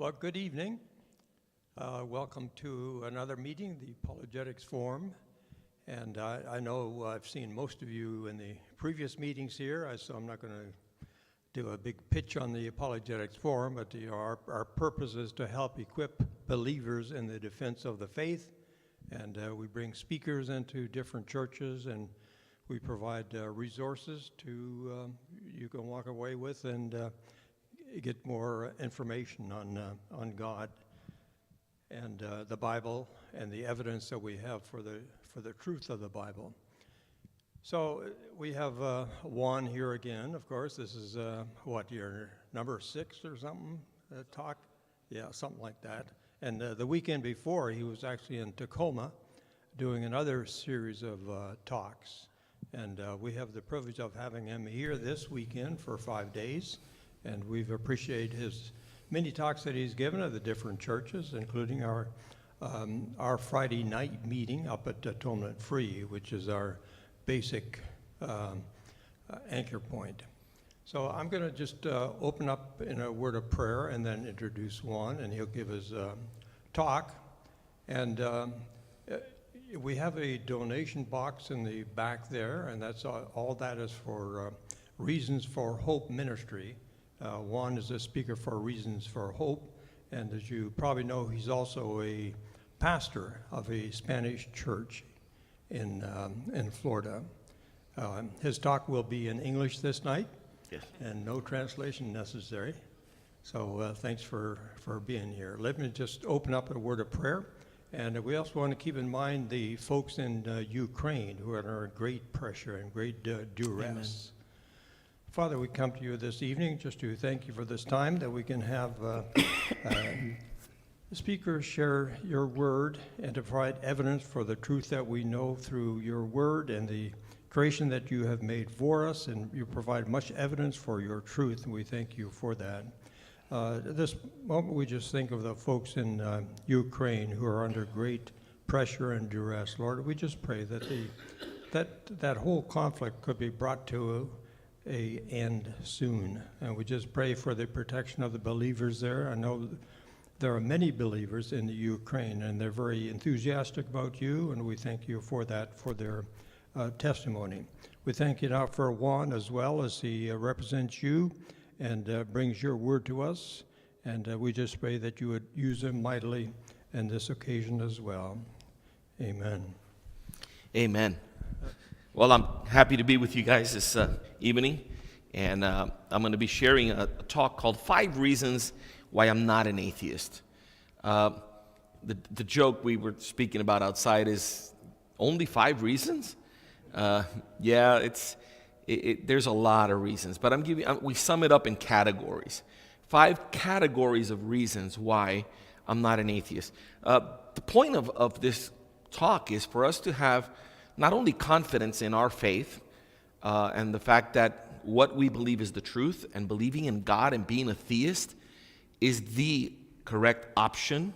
Well, good evening. Welcome to another meeting, the Apologetics Forum. And I know I've seen most of you in the previous meetings here, so I'm not going to do a big pitch on the Apologetics Forum, but our purpose is to help equip believers in the defense of the faith. And we bring speakers into different churches, and we provide resources to you can walk away with and get more information on God and the Bible and the evidence that we have for the truth of the Bible. So we have Juan here again. Of course, this is what, your number 6 or something talk? Yeah, something like that. And the weekend before, he was actually in Tacoma doing another series of talks. And we have the privilege of having him here this weekend for 5 days. And we've appreciated his many talks that he's given at the different churches, including our Friday night meeting up at Atonement Free, which is our basic anchor point. So I'm going to just open up in a word of prayer and then introduce Juan, and he'll give his talk. And we have a donation box in the back there, and that's all that is for Reasons for Hope Ministry. Juan is a speaker for Reasons for Hope, and as you probably know, he's also a pastor of a Spanish church in Florida. His talk will be in English this night, yes, and no translation necessary. So thanks for being here. Let me just open up a word of prayer, and we also want to keep in mind the folks in Ukraine who are under great pressure and great duress. Amen. Father, we come to you this evening just to thank you for this time that we can have speakers share your word and to provide evidence for the truth that we know through your word and the creation that you have made for us, and you provide much evidence for your truth, and we thank you for that. At this moment, we just think of the folks in Ukraine who are under great pressure and duress. Lord, we just pray that that whole conflict could be brought to a end soon, and we just pray for the protection of the believers there. I know there are many believers in the Ukraine, and they're very enthusiastic about you, and we thank you for that, for their testimony. We thank you now for Juan as well, as he represents you and brings your word to us, and we just pray that you would use him mightily in this occasion as well. Amen. Amen. Well, I'm happy to be with you guys this evening, and I'm going to be sharing a talk called 5 Reasons Why I'm Not an Atheist. The joke we were speaking about outside is only 5 reasons? Yeah, there's a lot of reasons, but we sum it up in categories. 5 categories of reasons why I'm not an atheist. The point of this talk is for us to have not only confidence in our faith and the fact that what we believe is the truth, and believing in God and being a theist is the correct option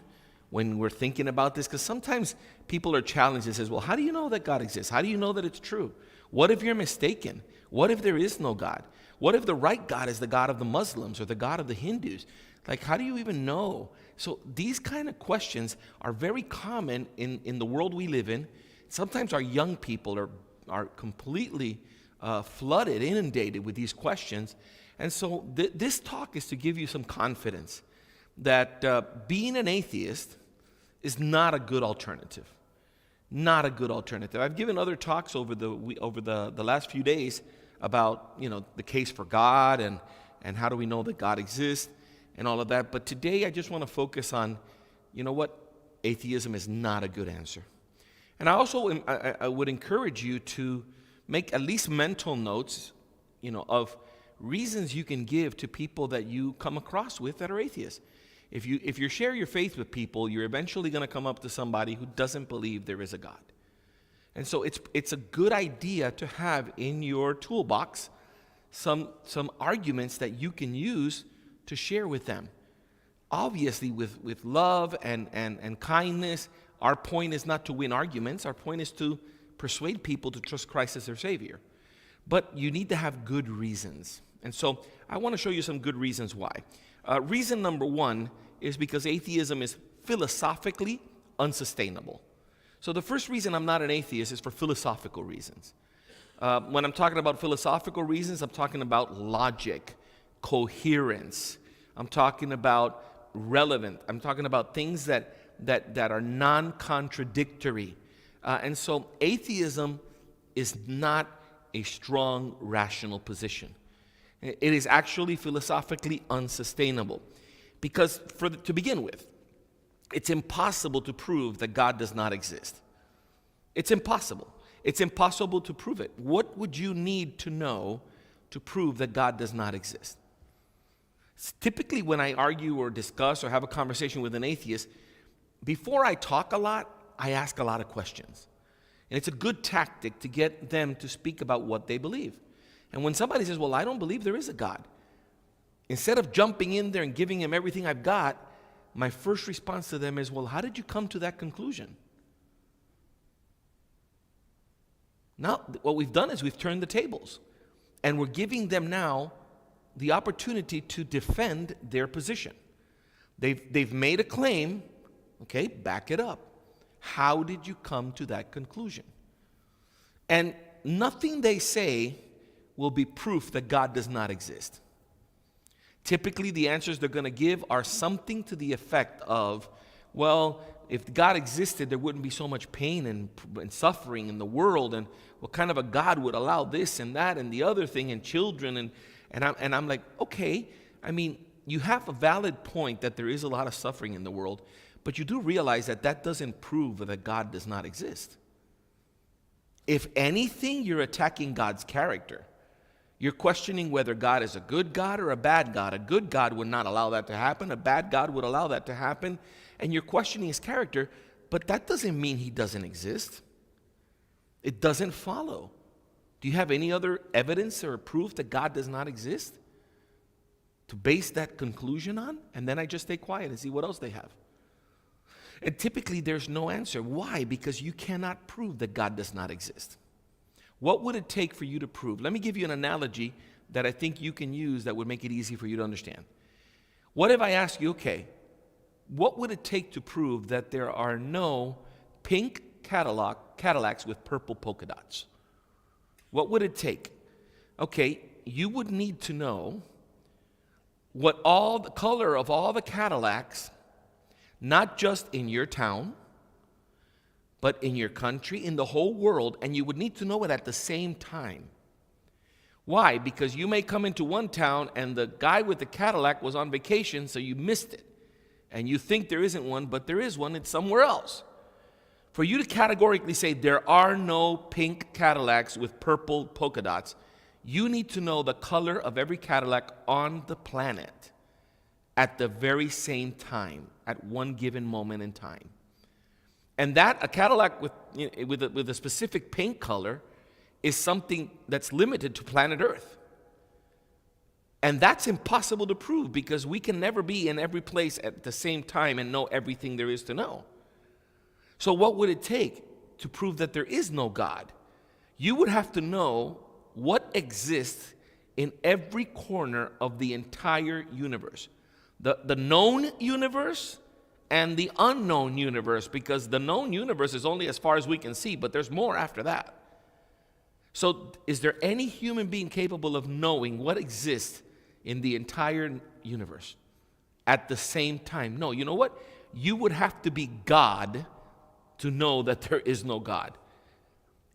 when we're thinking about this, because sometimes people are challenged and says, well, how do you know that God exists? How do you know that it's true? What if you're mistaken? What if there is no God? What if the right God is the God of the Muslims or the God of the Hindus? Like, how do you even know? So these kind of questions are very common in the world we live in. Sometimes our young people are completely flooded, inundated with these questions. And so this talk is to give you some confidence that being an atheist is not a good alternative. Not a good alternative. I've given other talks over the last few days about, the case for God and how do we know that God exists and all of that. But today I just want to focus on, atheism is not a good answer. And I also I would encourage you to make at least mental notes, of reasons you can give to people that you come across with that are atheists. If you share your faith with people, you're eventually going to come up to somebody who doesn't believe there is a God. And so it's a good idea to have in your toolbox some arguments that you can use to share with them. Obviously with love and kindness. Our point is not to win arguments. Our point is to persuade people to trust Christ as their Savior. But you need to have good reasons. And so I want to show you some good reasons why. Reason number 1 is because atheism is philosophically unsustainable. So the first reason I'm not an atheist is for philosophical reasons. When I'm talking about philosophical reasons, I'm talking about logic, coherence. I'm talking about relevant. I'm talking about things that are non-contradictory. And so atheism is not a strong, rational position. It is actually philosophically unsustainable. Because to begin with, it's impossible to prove that God does not exist. It's impossible. It's impossible to prove it. What would you need to know to prove that God does not exist? Typically, when I argue or discuss or have a conversation with an atheist, before I talk a lot, I ask a lot of questions. And it's a good tactic to get them to speak about what they believe. And when somebody says, well, I don't believe there is a God, instead of jumping in there and giving him everything I've got, my first response to them is, well, how did you come to that conclusion? Now, what we've done is we've turned the tables. And we're giving them now the opportunity to defend their position. They've made a claim. Okay, back it up. How did you come to that conclusion? And nothing they say will be proof that God does not exist. Typically, the answers they're going to give are something to the effect of, well, if God existed, there wouldn't be so much pain and suffering in the world, and what kind of a God would allow this and that and the other thing, and children, and I'm like, okay, I mean, you have a valid point that there is a lot of suffering in the world, but you do realize that that doesn't prove that God does not exist. If anything, you're attacking God's character. You're questioning whether God is a good God or a bad God. A good God would not allow that to happen. A bad God would allow that to happen. And you're questioning his character, but that doesn't mean he doesn't exist. It doesn't follow. Do you have any other evidence or proof that God does not exist to base that conclusion on? And then I just stay quiet and see what else they have. And typically there's no answer. Why? Because you cannot prove that God does not exist. What would it take for you to prove? Let me give you an analogy that I think you can use that would make it easy for you to understand. What if I ask you, okay, what would it take to prove that there are no pink Cadillacs with purple polka dots? What would it take? Okay, you would need to know what all the color of all the Cadillacs, not just in your town, but in your country, in the whole world, and you would need to know it at the same time. Why? Because you may come into one town and the guy with the Cadillac was on vacation, so you missed it. And you think there isn't one, but there is one, it's somewhere else. For you to categorically say there are no pink Cadillacs with purple polka dots, you need to know the color of every Cadillac on the planet at the very same time, at one given moment in time. And that, a Cadillac with a specific paint color, is something that's limited to planet Earth. And that's impossible to prove because we can never be in every place at the same time and know everything there is to know. So what would it take to prove that there is no God? You would have to know what exists in every corner of the entire universe. The known universe and the unknown universe, because the known universe is only as far as we can see, but there's more after that. So is there any human being capable of knowing what exists in the entire universe at the same time? No. You know what? You would have to be God to know that there is no God.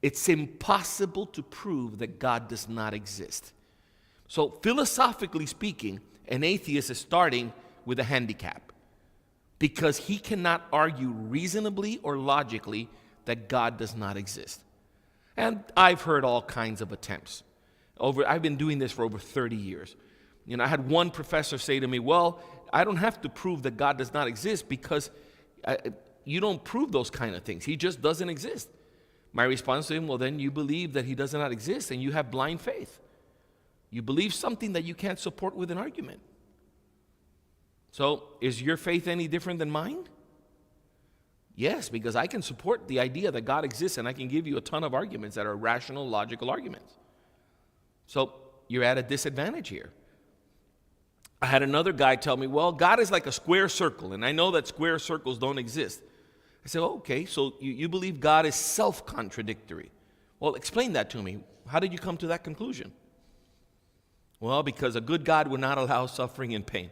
It's impossible to prove that God does not exist. So philosophically speaking, an atheist is starting with a handicap because he cannot argue reasonably or logically that God does not exist. And I've heard all kinds of attempts. I've been doing this for over 30 years. You know, I had one professor say to me, well, I don't have to prove that God does not exist because you don't prove those kind of things. He just doesn't exist. My response to him, well, then you believe that he does not exist and you have blind faith. You believe something that you can't support with an argument. So is your faith any different than mine? Yes, because I can support the idea that God exists and I can give you a ton of arguments that are rational, logical arguments. So you're at a disadvantage here. I had another guy tell me, well, God is like a square circle, and I know that square circles don't exist. I said, oh, okay, so you believe God is self-contradictory. Well, explain that to me. How did you come to that conclusion? Well, because a good God would not allow suffering and pain.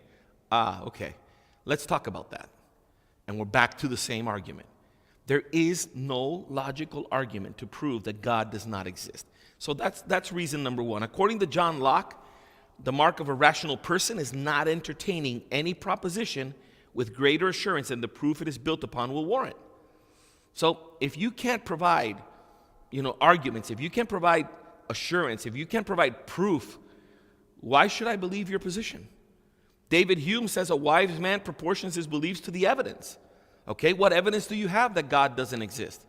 Ah, okay. Let's talk about that. And we're back to the same argument. There is no logical argument to prove that God does not exist. So that's reason number one. According to John Locke, the mark of a rational person is not entertaining any proposition with greater assurance than the proof it is built upon will warrant. So if you can't provide, arguments, if you can't provide assurance, if you can't provide proof, why should I believe your position? David Hume says a wise man proportions his beliefs to the evidence. Okay, what evidence do you have that God doesn't exist?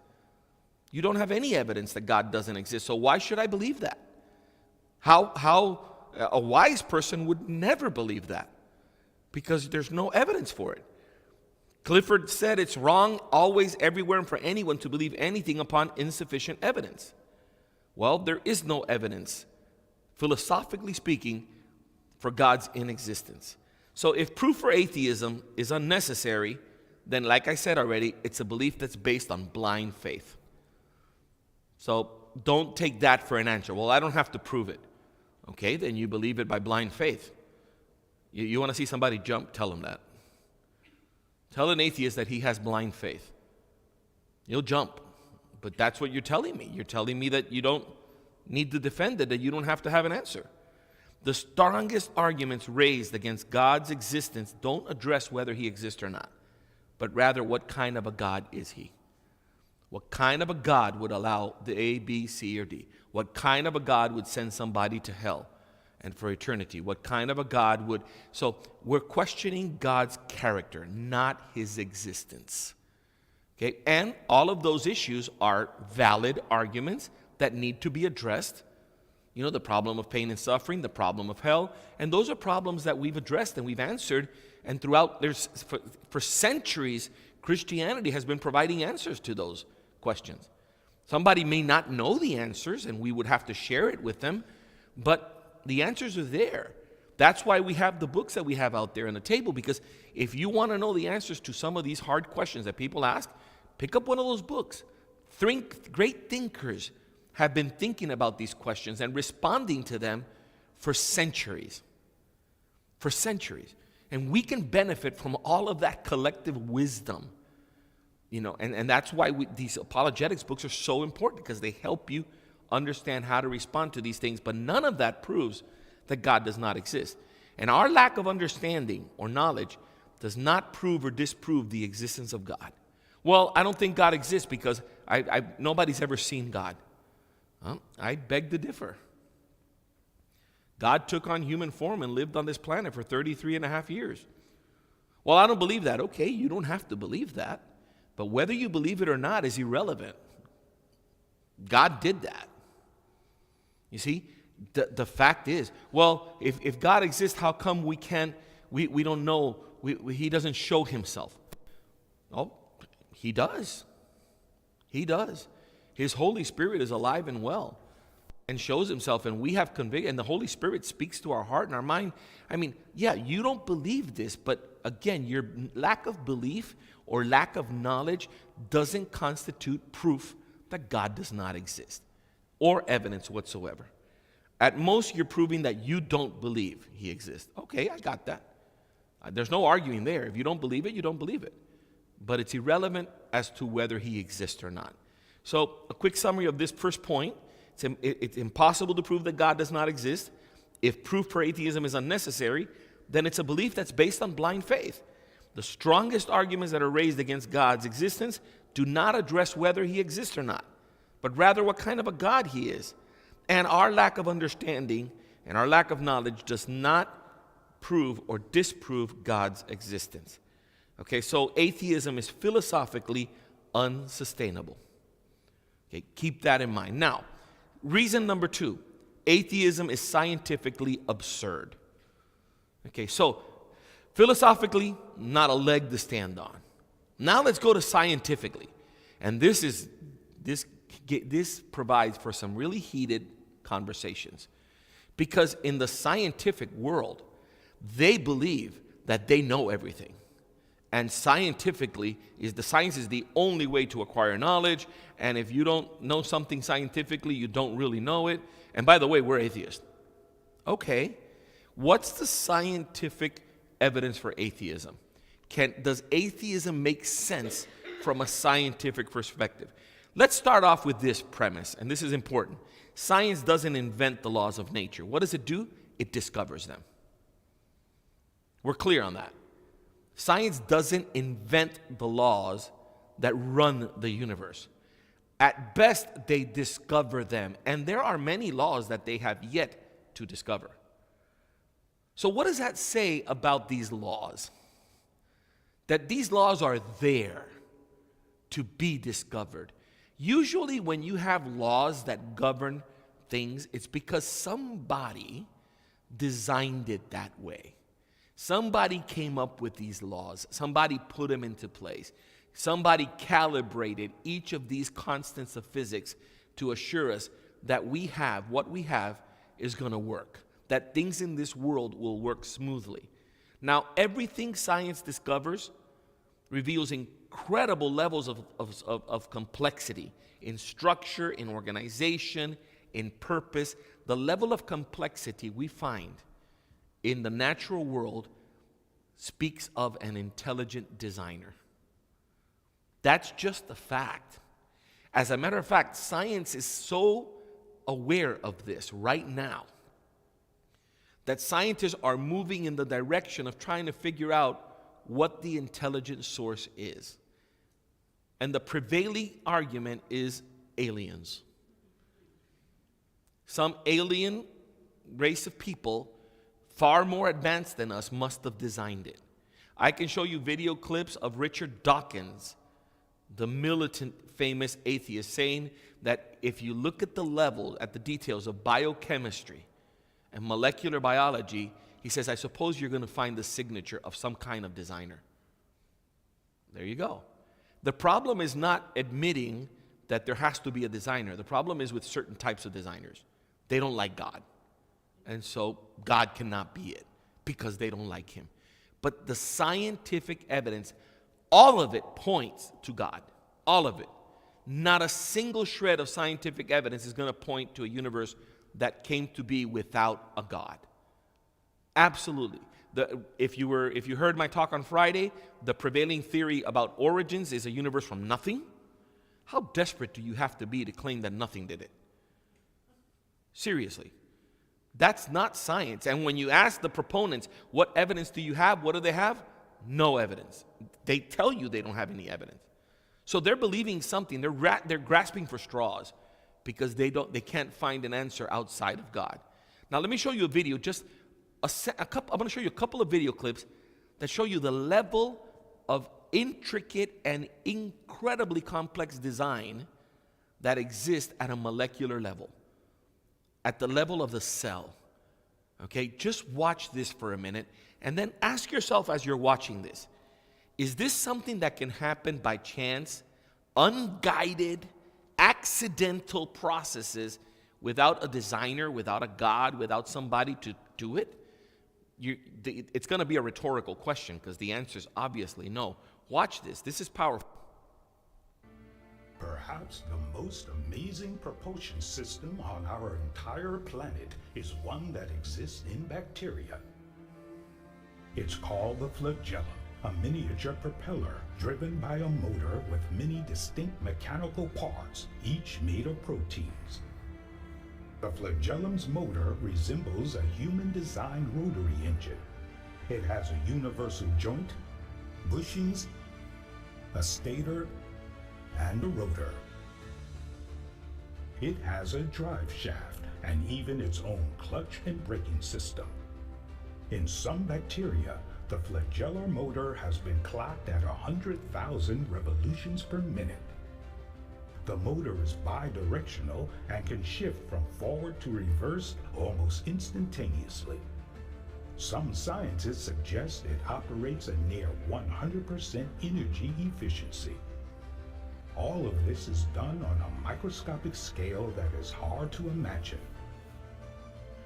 You don't have any evidence that God doesn't exist, so why should I believe that? How a wise person would never believe that, because there's no evidence for it. Clifford said it's wrong always, everywhere, and for anyone to believe anything upon insufficient evidence. Well, there is no evidence, philosophically speaking, for God's inexistence. So if proof for atheism is unnecessary, then like I said already, it's a belief that's based on blind faith. So don't take that for an answer. Well, I don't have to prove it. Okay, then you believe it by blind faith. You want to see somebody jump? Tell them that. Tell an atheist that he has blind faith. He'll jump. But that's what you're telling me. You're telling me that you don't need to defend it, that you don't have to have an answer. The strongest arguments raised against God's existence don't address whether he exists or not, but rather what kind of a God is he? What kind of a God would allow the A, B, C, or D? What kind of a God would send somebody to hell and for eternity? What kind of a God would... So we're questioning God's character, not his existence. Okay, and all of those issues are valid arguments that need to be addressed. The problem of pain and suffering, the problem of hell, and those are problems that we've addressed and we've answered. And throughout, for centuries, Christianity has been providing answers to those questions. Somebody may not know the answers, and we would have to share it with them, but the answers are there. That's why we have the books that we have out there on the table, because if you want to know the answers to some of these hard questions that people ask, pick up one of those books. Great thinkers have been thinking about these questions and responding to them for centuries. For centuries. And we can benefit from all of that collective wisdom. And that's why these apologetics books are so important, because they help you understand how to respond to these things. But none of that proves that God does not exist. And our lack of understanding or knowledge does not prove or disprove the existence of God. Well, I don't think God exists because nobody's ever seen God. Well, I beg to differ. God took on human form and lived on this planet for 33 and a half years. Well, I don't believe that. Okay, you don't have to believe that. But whether you believe it or not is irrelevant. God did that. You see, the fact is, well, if God exists, how come we don't know, he doesn't show himself? Oh, he does. He does. His Holy Spirit is alive and well and shows himself, and we have conviction, and the Holy Spirit speaks to our heart and our mind. I mean, yeah, you don't believe this, but again, your lack of belief or lack of knowledge doesn't constitute proof that God does not exist or evidence whatsoever. At most, you're proving that you don't believe he exists. Okay, I got that. There's no arguing there. If you don't believe it, you don't believe it. But it's irrelevant as to whether he exists or not. So a quick summary of this first point. It's impossible to prove that God does not exist. If proof for atheism is unnecessary, then it's a belief that's based on blind faith. The strongest arguments that are raised against God's existence do not address whether he exists or not, but rather what kind of a God he is. And our lack of understanding and our lack of knowledge does not prove or disprove God's existence. Okay, so atheism is philosophically unsustainable. Okay, keep that in mind. Now, reason number 2, atheism is scientifically absurd. Okay, so philosophically, not a leg to stand on. Now let's go to scientifically. And this provides for some really heated conversations. Because in the scientific world, They believe that they know everything. And scientifically, science is the only way to acquire knowledge. And if you don't know something scientifically, you don't really know it. And by the way, we're atheists. Okay, what's the scientific evidence for atheism? Does atheism make sense from a scientific perspective? Let's start off with this premise, and this is important. Science doesn't invent the laws of nature. What does it do? It discovers them. We're clear on that. Science doesn't invent the laws that run the universe. At best, they discover them. And there are many laws that they have yet to discover. So what does that say about these laws? That these laws are there to be discovered. Usually when you have laws that govern things, it's because somebody designed it that way. Somebody came up with these laws. Somebody put them into place. Somebody calibrated each of these constants of physics to assure us that what we have is going to work, that things in this world will work smoothly. Now, everything science discovers reveals incredible levels of complexity in structure, in organization, in purpose. The level of complexity we find in the natural world speaks of an intelligent designer. That's just a fact. As a matter of fact, science is so aware of this right now that scientists are moving in the direction of trying to figure out what the intelligent source is. And the prevailing argument is aliens. Some alien race of people far more advanced than us must have designed it. I can show you video clips of Richard Dawkins, the militant famous atheist, saying that if you look at the details of biochemistry and molecular biology, he says, I suppose you're going to find the signature of some kind of designer. There you go. The problem is not admitting that there has to be a designer. The problem is with certain types of designers. They don't like God. And so God cannot be it because they don't like him. But the scientific evidence, all of it points to God. All of it. Not a single shred of scientific evidence is going to point to a universe that came to be without a God. Absolutely. If you heard my talk on Friday, the prevailing theory about origins is a universe from nothing. How desperate do you have to be to claim that nothing did it? Seriously. That's not science. And when you ask the proponents, what evidence do you have? What do they have? No evidence. They tell you they don't have any evidence. So they're believing something. They're grasping for straws because they can't find an answer outside of God. Now let me show you a video. I'm going to show you a couple of video clips that show you the level of intricate and incredibly complex design that exists at a molecular level, at the level of the cell. Okay, just watch this for a minute and then ask yourself as you're watching this, is this something that can happen by chance, unguided, accidental processes without a designer, without a God, without somebody to do it? It's going to be a rhetorical question because the answer is obviously no. Watch this. This is powerful. Perhaps the most amazing propulsion system on our entire planet is one that exists in bacteria. It's called the flagellum, a miniature propeller driven by a motor with many distinct mechanical parts, each made of proteins. The flagellum's motor resembles a human-designed rotary engine. It has a universal joint, bushings, a stator, and a rotor. It has a drive shaft and even its own clutch and braking system. In some bacteria, the flagellar motor has been clocked at 100,000 revolutions per minute. The motor is bidirectional and can shift from forward to reverse almost instantaneously. Some scientists suggest it operates at near 100% energy efficiency. All of this is done on a microscopic scale that is hard to imagine.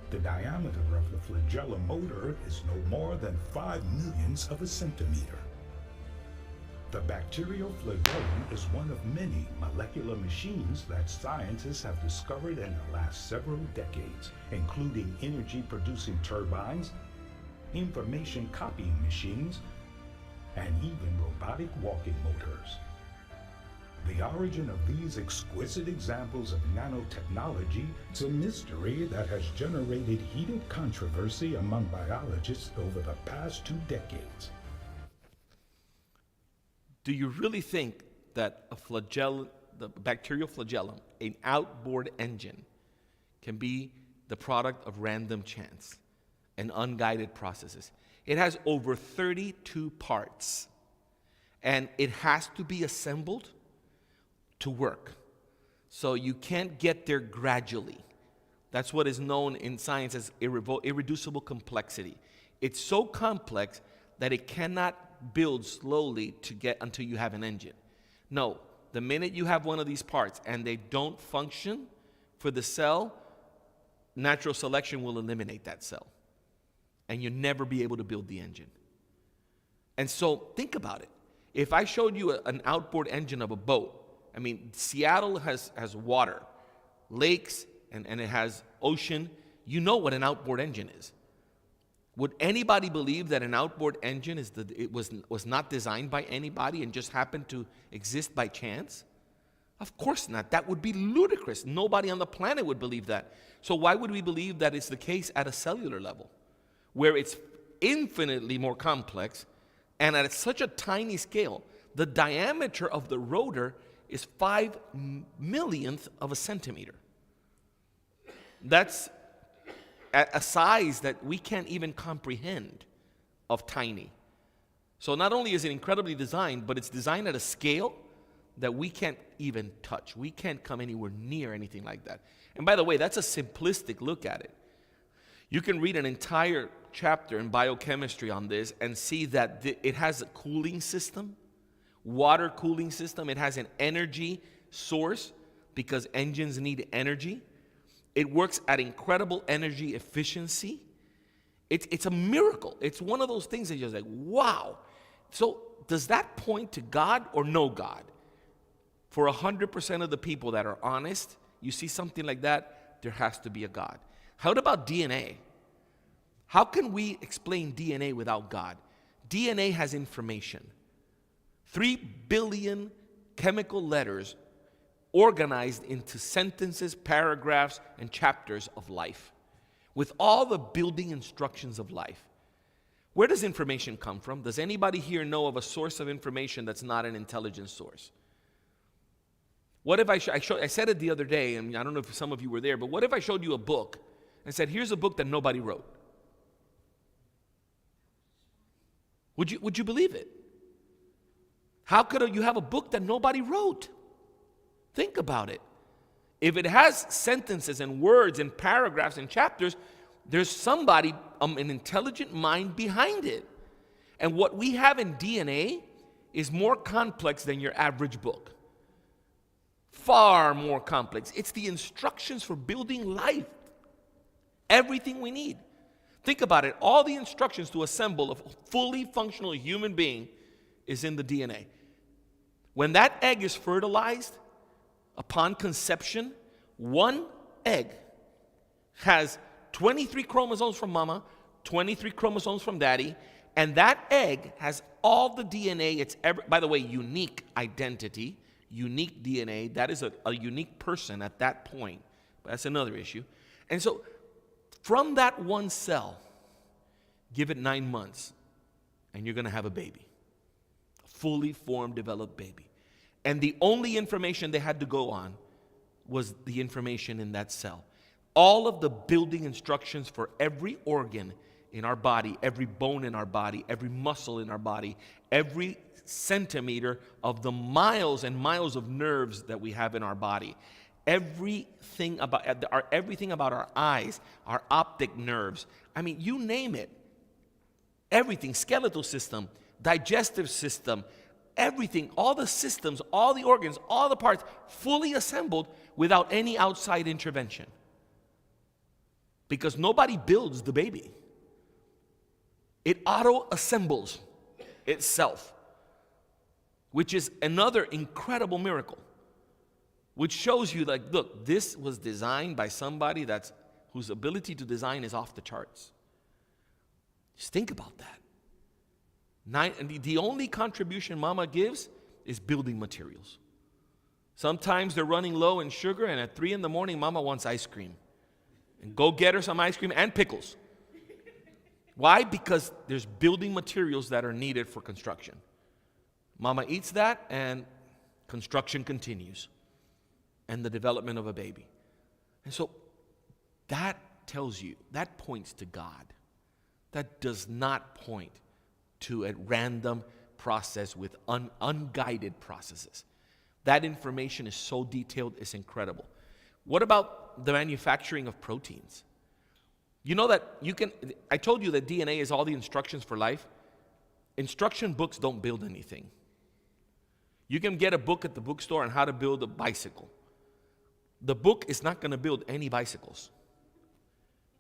The diameter of the flagellum motor is no more than 5/millionths of a centimeter. The bacterial flagellum is one of many molecular machines that scientists have discovered in the last several decades, including energy-producing turbines, information copying machines, and even robotic walking motors. The origin of these exquisite examples of nanotechnology is a mystery that has generated heated controversy among biologists over the past 2 decades. Do you really think that the bacterial flagellum, an outboard engine, can be the product of random chance and unguided processes? It has over 32 parts, and it has to be assembled to work. So you can't get there gradually. That's what is known in science as irreducible complexity. It's so complex that it cannot build slowly to get until you have an engine. No, the minute you have one of these parts and they don't function for the cell, natural selection will eliminate that cell. And you'll never be able to build the engine. And so think about it. If I showed you an outboard engine of a boat, I mean, Seattle has water, lakes, and it has ocean. You know what an outboard engine is. Would anybody believe that an outboard engine was not designed by anybody and just happened to exist by chance? Of course not. That would be ludicrous. Nobody on the planet would believe that. So why would we believe that it's the case at a cellular level, where it's infinitely more complex and at such a tiny scale? The diameter of the rotor is 5/millionth of a centimeter. That's at a size that we can't even comprehend of tiny. So not only is it incredibly designed, but it's designed at a scale that we can't even touch. We can't come anywhere near anything like that. And by the way, that's a simplistic look at it. You can read an entire chapter in biochemistry on this and see that it has a cooling system, water cooling system. It has an energy source because engines need energy. It works at incredible energy efficiency. It's a miracle. It's one of those things that you're like, wow. So does that point to God or no God? For 100% of the people that are honest, you see something like that, there has to be a God. How about DNA? How can we explain DNA without God? DNA has information. 3 billion chemical letters organized into sentences, paragraphs, and chapters of life, with all the building instructions of life. Where does information come from? Does anybody here know of a source of information that's not an intelligent source? What if I said it the other day, and I don't know if some of you were there, but what if I showed you a book and said, here's a book that nobody wrote? Would you believe it? How could you have a book that nobody wrote? Think about it. If it has sentences and words and paragraphs and chapters, there's somebody, an intelligent mind behind it. And what we have in DNA is more complex than your average book. Far more complex. It's the instructions for building life. Everything we need. Think about it. All the instructions to assemble a fully functional human being is in the DNA. When that egg is fertilized, upon conception, one egg has 23 chromosomes from mama, 23 chromosomes from daddy, and that egg has all the DNA. By the way, unique identity, unique DNA. That is a unique person at that point. But that's another issue. And so, from that one cell, give it 9 months, and you're going to have a baby. A fully formed, developed baby. And the only information they had to go on was the information in that cell. All of the building instructions for every organ in our body, every bone in our body, every muscle in our body, every centimeter of the miles and miles of nerves that we have in our body, everything about our eyes, our optic nerves, I mean, you name it. Everything, skeletal system, digestive system, everything, all the systems, all the organs, all the parts, fully assembled without any outside intervention. because nobody builds the baby. It auto-assembles itself, which is another incredible miracle, which shows you, like, look, this was designed by somebody whose ability to design is off the charts. Just think about that. The only contribution mama gives is building materials. Sometimes they're running low in sugar, and at 3 in the morning, mama wants ice cream. And go get her some ice cream and pickles. Why? Because there's building materials that are needed for construction. Mama eats that, and construction continues, and the development of a baby. And so that tells you, that points to God. That does not point to a random process with unguided processes. That information is so detailed, it's incredible. What about the manufacturing of proteins? You know that I told you that DNA is all the instructions for life. Instruction books don't build anything. You can get a book at the bookstore on how to build a bicycle. The book is not going to build any bicycles.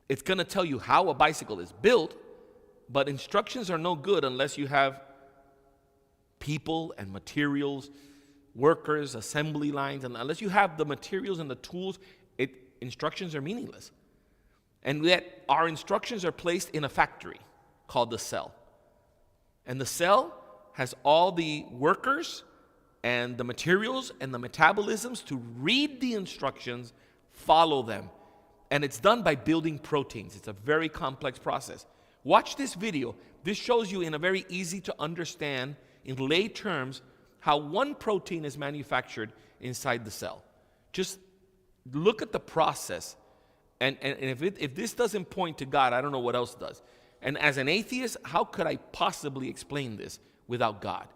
It's going to tell you how a bicycle is built, but instructions are no good unless you have people and materials, workers, assembly lines, and unless you have the materials and the tools, instructions are meaningless. And yet our instructions are placed in a factory called the cell. And the cell has all the workers and the materials and the metabolisms to read the instructions, follow them. And it's done by building proteins. It's a very complex process. Watch this video. This shows you in a very easy to understand, in lay terms, how one protein is manufactured inside the cell. Just look at the process. And if this doesn't point to God, I don't know what else does. And as an atheist, how could I possibly explain this without God?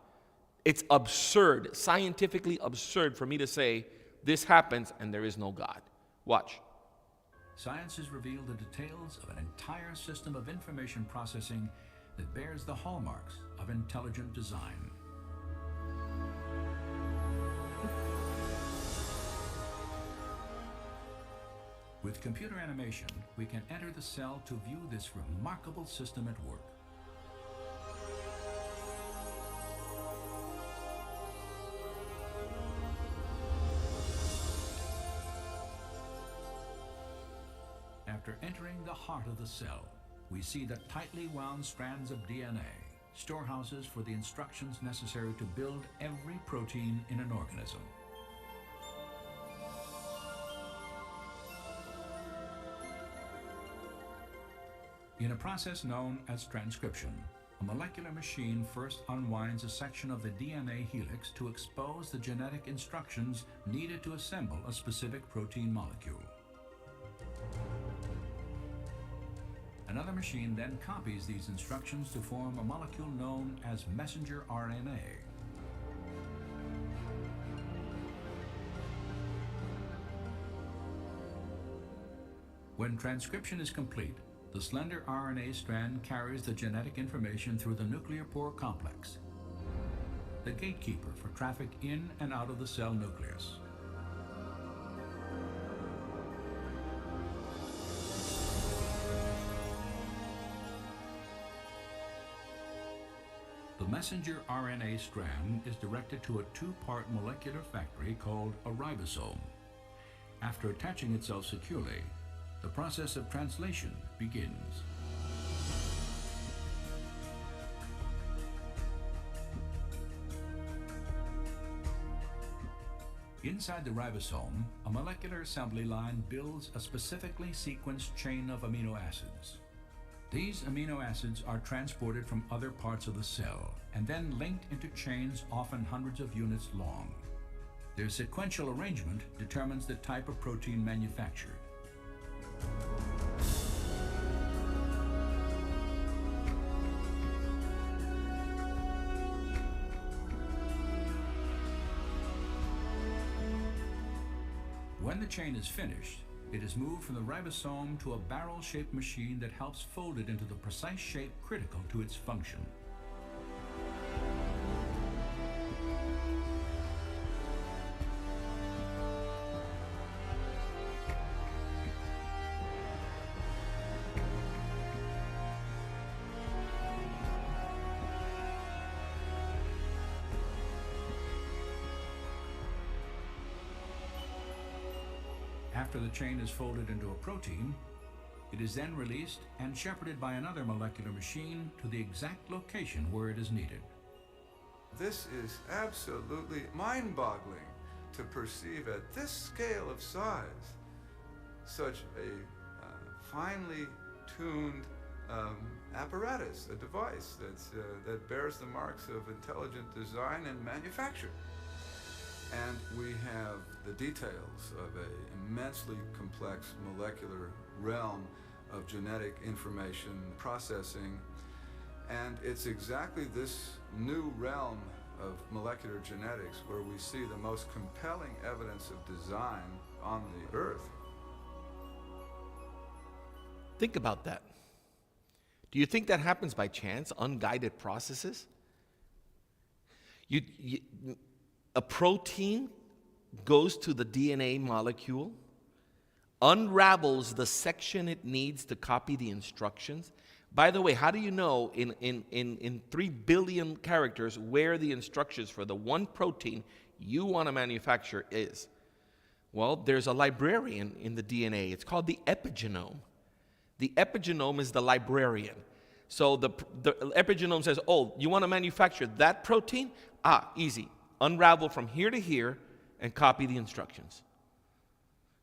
It's absurd, scientifically absurd for me to say this happens and there is no God. Watch. Science has revealed the details of an entire system of information processing that bears the hallmarks of intelligent design. With computer animation, we can enter the cell to view this remarkable system at work. After entering the heart of the cell, we see the tightly wound strands of DNA, storehouses for the instructions necessary to build every protein in an organism. In a process known as transcription, a molecular machine first unwinds a section of the DNA helix to expose the genetic instructions needed to assemble a specific protein molecule. Another machine then copies these instructions to form a molecule known as messenger RNA. When transcription is complete, the slender RNA strand carries the genetic information through the nuclear pore complex, the gatekeeper for traffic in and out of the cell nucleus. The messenger RNA strand is directed to a two-part molecular factory called a ribosome. After attaching itself securely, the process of translation begins. Inside the ribosome, a molecular assembly line builds a specifically sequenced chain of amino acids. These amino acids are transported from other parts of the cell and then linked into chains often hundreds of units long. Their sequential arrangement determines the type of protein manufactured. When the chain is finished, it is moved from the ribosome to a barrel-shaped machine that helps fold it into the precise shape critical to its function. After the chain is folded into a protein, it is then released and shepherded by another molecular machine to the exact location where it is needed. This is absolutely mind-boggling to perceive at this scale of size such a finely tuned apparatus, a device that bears the marks of intelligent design and manufacture. And we have the details of an immensely complex molecular realm of genetic information processing. And it's exactly this new realm of molecular genetics where we see the most compelling evidence of design on the earth. Think about that. Do you think that happens by chance, unguided processes? A protein goes to the DNA molecule, unravels the section it needs to copy the instructions. By the way, how do you know in 3 billion characters where the instructions for the one protein you want to manufacture is? Well, there's a librarian in the DNA. It's called the epigenome. The epigenome is the librarian. So the epigenome says, oh, you want to manufacture that protein? Easy. Unravel from here to here and copy the instructions.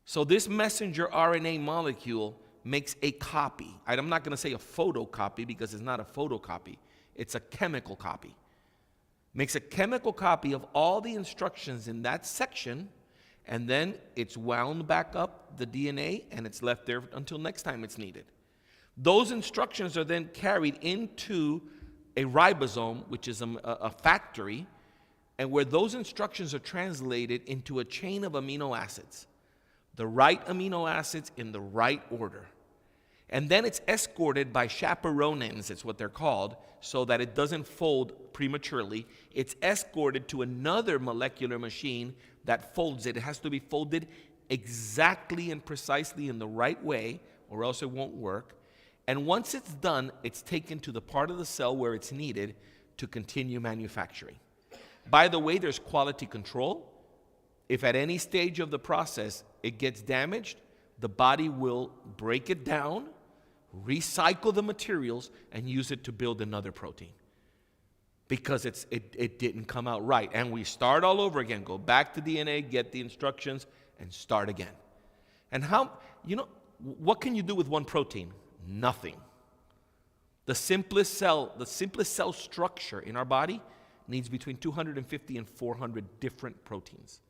So this messenger RNA molecule makes a copy. I'm not going to say a photocopy because it's not a photocopy. It's a chemical copy. Makes a chemical copy of all the instructions in that section, and then it's wound back up the DNA and it's left there until next time it's needed. Those instructions are then carried into a ribosome, which is a factory, and where those instructions are translated into a chain of amino acids. The right amino acids in the right order. And then it's escorted by chaperones, it's what they're called, so that it doesn't fold prematurely. It's escorted to another molecular machine that folds it. It has to be folded exactly and precisely in the right way, or else it won't work. And once it's done, it's taken to the part of the cell where it's needed to continue manufacturing. By the way, there's quality control. If at any stage of the process it gets damaged, the body will break it down, recycle the materials, and use it to build another protein. Because it didn't come out right. And we start all over again. Go back to DNA, get the instructions, and start again. And what can you do with one protein? Nothing. The simplest cell structure in our body needs between 250 and 400 different proteins.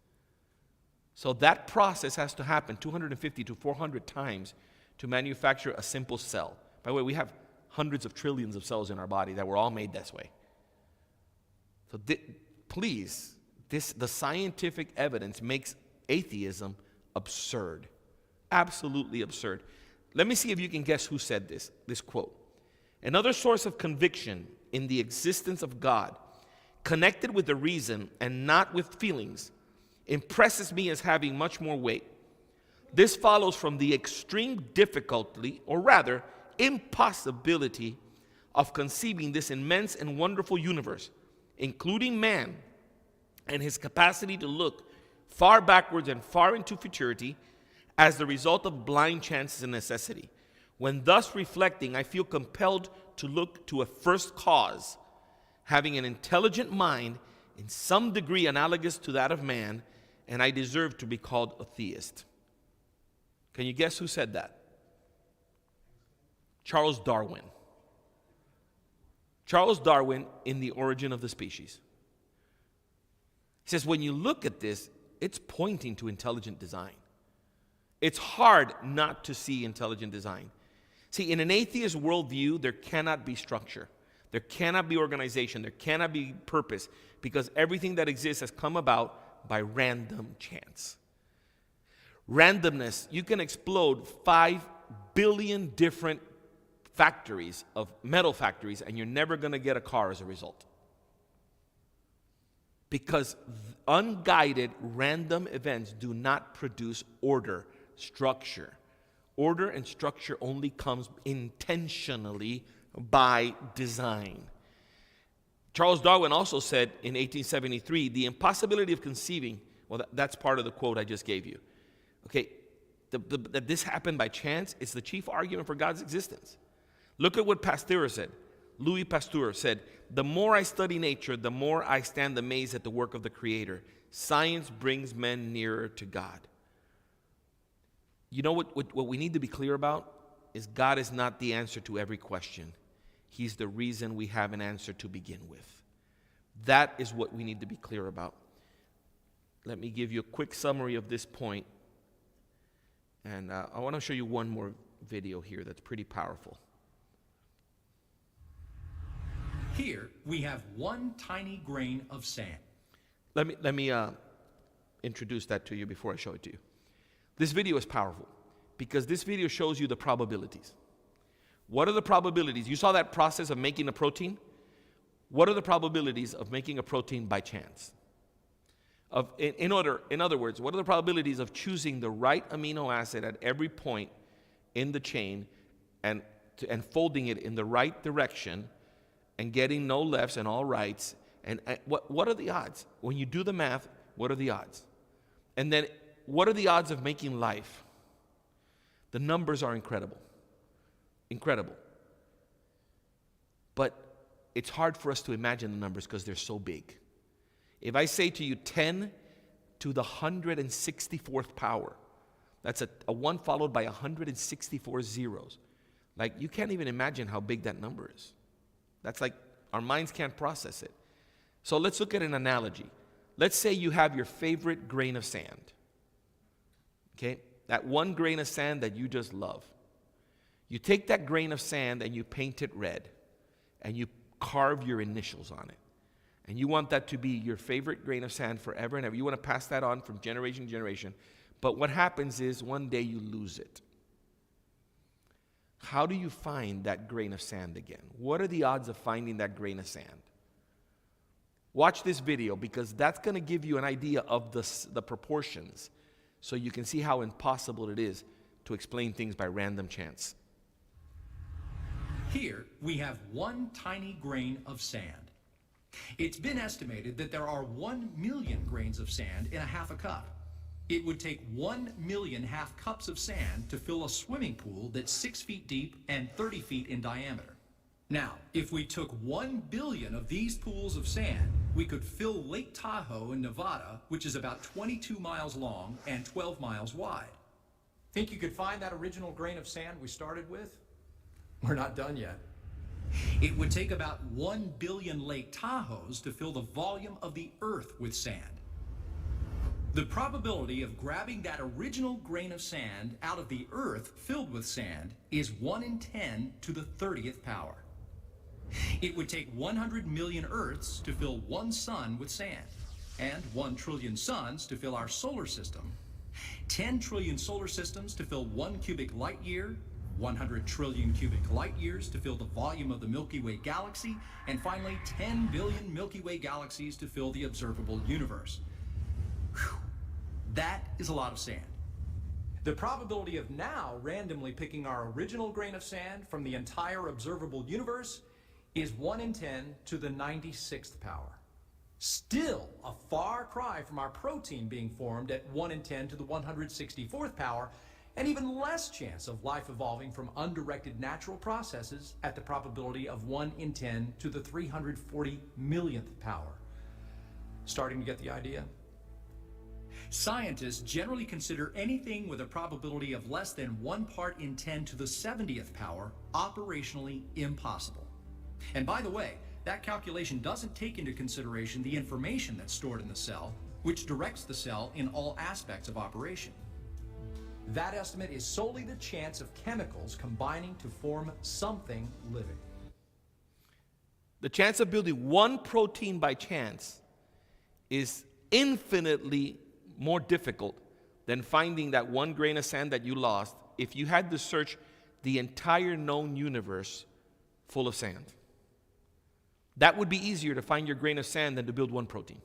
So that process has to happen 250 to 400 times to manufacture a simple cell. By the way, we have hundreds of trillions of cells in our body that were all made this way. So the scientific evidence makes atheism absurd. Absolutely absurd. Let me see if you can guess who said this quote. Another source of conviction in the existence of God, connected with the reason and not with feelings, impresses me as having much more weight. This follows from the extreme difficulty, or rather impossibility, of conceiving this immense and wonderful universe, including man and his capacity to look far backwards and far into futurity, as the result of blind chances and necessity. When thus reflecting, I feel compelled to look to a first cause, having an intelligent mind in some degree analogous to that of man, and I deserve to be called a theist. Can you guess who said that? Charles Darwin. Charles Darwin in The Origin of the Species. He says, when you look at this, it's pointing to intelligent design. It's hard not to see intelligent design. See, in an atheist worldview, there cannot be structure. There cannot be organization. There cannot be purpose, because everything that exists has come about by random chance. Randomness. You can explode 5 billion different factories of metal factories, and you're never going to get a car as a result. Because unguided random events do not produce order, structure. Order and structure only comes intentionally by design. Charles Darwin also said in 1873, the impossibility of conceiving, well, that's part of the quote I just gave you. Okay, that this happened by chance, is the chief argument for God's existence. Look at what Pasteur said. Louis Pasteur said, "The more I study nature, the more I stand amazed at the work of the Creator. Science brings men nearer to God." You know what we need to be clear about is God is not the answer to every question. He's the reason we have an answer to begin with. That is what we need to be clear about. Let me give you a quick summary of this point. And I want to show you one more video here that's pretty powerful. Here we have one tiny grain of sand. Let me introduce that to you before I show it to you. This video is powerful because this video shows you the probabilities. What are the probabilities? You saw that process of making a protein? What are the probabilities of making a protein by chance? In other words, what are the probabilities of choosing the right amino acid at every point in the chain and folding it in the right direction and getting no lefts and all rights? And what are the odds? When you do the math, what are the odds? And then what are the odds of making life? The numbers are incredible. Incredible. But it's hard for us to imagine the numbers because they're so big. If I say to you 10 to the 164th power, that's a 1 followed by 164 zeros. Like, you can't even imagine how big that number is. That's like, our minds can't process it. So let's look at an analogy. Let's say you have your favorite grain of sand. Okay? That one grain of sand that you just love. You take that grain of sand and you paint it red. And you carve your initials on it. And you want that to be your favorite grain of sand forever and ever. You want to pass that on from generation to generation. But what happens is one day you lose it. How do you find that grain of sand again? What are the odds of finding that grain of sand? Watch this video because that's going to give you an idea of the proportions so you can see how impossible it is to explain things by random chance. Here we have one tiny grain of sand. It's been estimated that there are 1 million grains of sand in a half a cup. It would take 1 million half cups of sand to fill a swimming pool that's 6 feet deep and 30 feet in diameter. Now, if we took 1 billion of these pools of sand, we could fill Lake Tahoe in Nevada, which is about 22 miles long and 12 miles wide. Think you could find that original grain of sand we started with? We're not done yet. It would take about 1 billion Lake Tahoes to fill the volume of the Earth with sand. The probability of grabbing that original grain of sand out of the Earth filled with sand is 1 in 10 to the 30th power. It would take 100 million Earths to fill 1 sun with sand, and 1 trillion suns to fill our solar system, 10 trillion solar systems to fill 1 cubic light year, 100 trillion cubic light years to fill the volume of the Milky Way galaxy, and finally 10 billion Milky Way galaxies to fill the observable universe. Whew. That is a lot of sand. The probability of now randomly picking our original grain of sand from the entire observable universe is 1 in 10 to the 96th power. Still a far cry from our protein being formed at 1 in 10 to the 164th power, and even less chance of life evolving from undirected natural processes at the probability of 1 in 10 to the 340 millionth power. Starting to get the idea? Scientists generally consider anything with a probability of less than 1 part in 10 to the 70th power operationally impossible. And by the way, that calculation doesn't take into consideration the information that's stored in the cell, which directs the cell in all aspects of operation. That estimate is solely the chance of chemicals combining to form something living. The chance of building one protein by chance is infinitely more difficult than finding that one grain of sand that you lost if you had to search the entire known universe full of sand. That would be easier to find your grain of sand than to build one protein.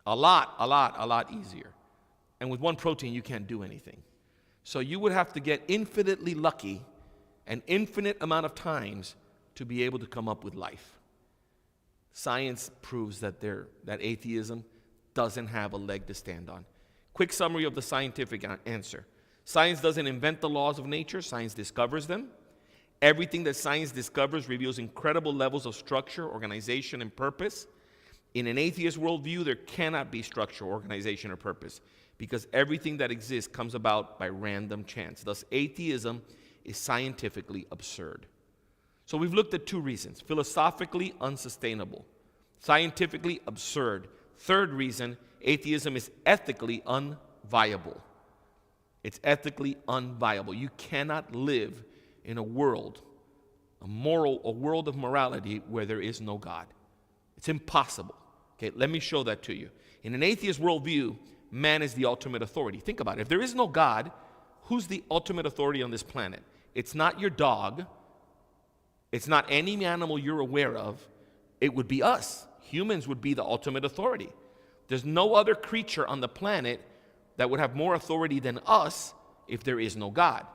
A lot easier. And with one protein, you can't do anything. So you would have to get infinitely lucky an infinite amount of times to be able to come up with life. Science proves that atheism doesn't have a leg to stand on. Quick summary of the scientific answer. Science doesn't invent the laws of nature, science discovers them. Everything that science discovers reveals incredible levels of structure, organization, and purpose. In an atheist worldview, there cannot be structure, organization, or purpose, because everything that exists comes about by random chance. Thus, atheism is scientifically absurd. So we've looked at two reasons: philosophically unsustainable, scientifically absurd. Third reason, atheism is ethically unviable. It's ethically unviable. You cannot live in a world of morality where there is no God. It's impossible. Okay, let me show that to you. In an atheist worldview, man is the ultimate authority. Think about it. If there is no God, who's the ultimate authority on this planet? It's not your dog. It's not any animal you're aware of. It would be us. Humans would be the ultimate authority. There's no other creature on the planet that would have more authority than us if there is no God.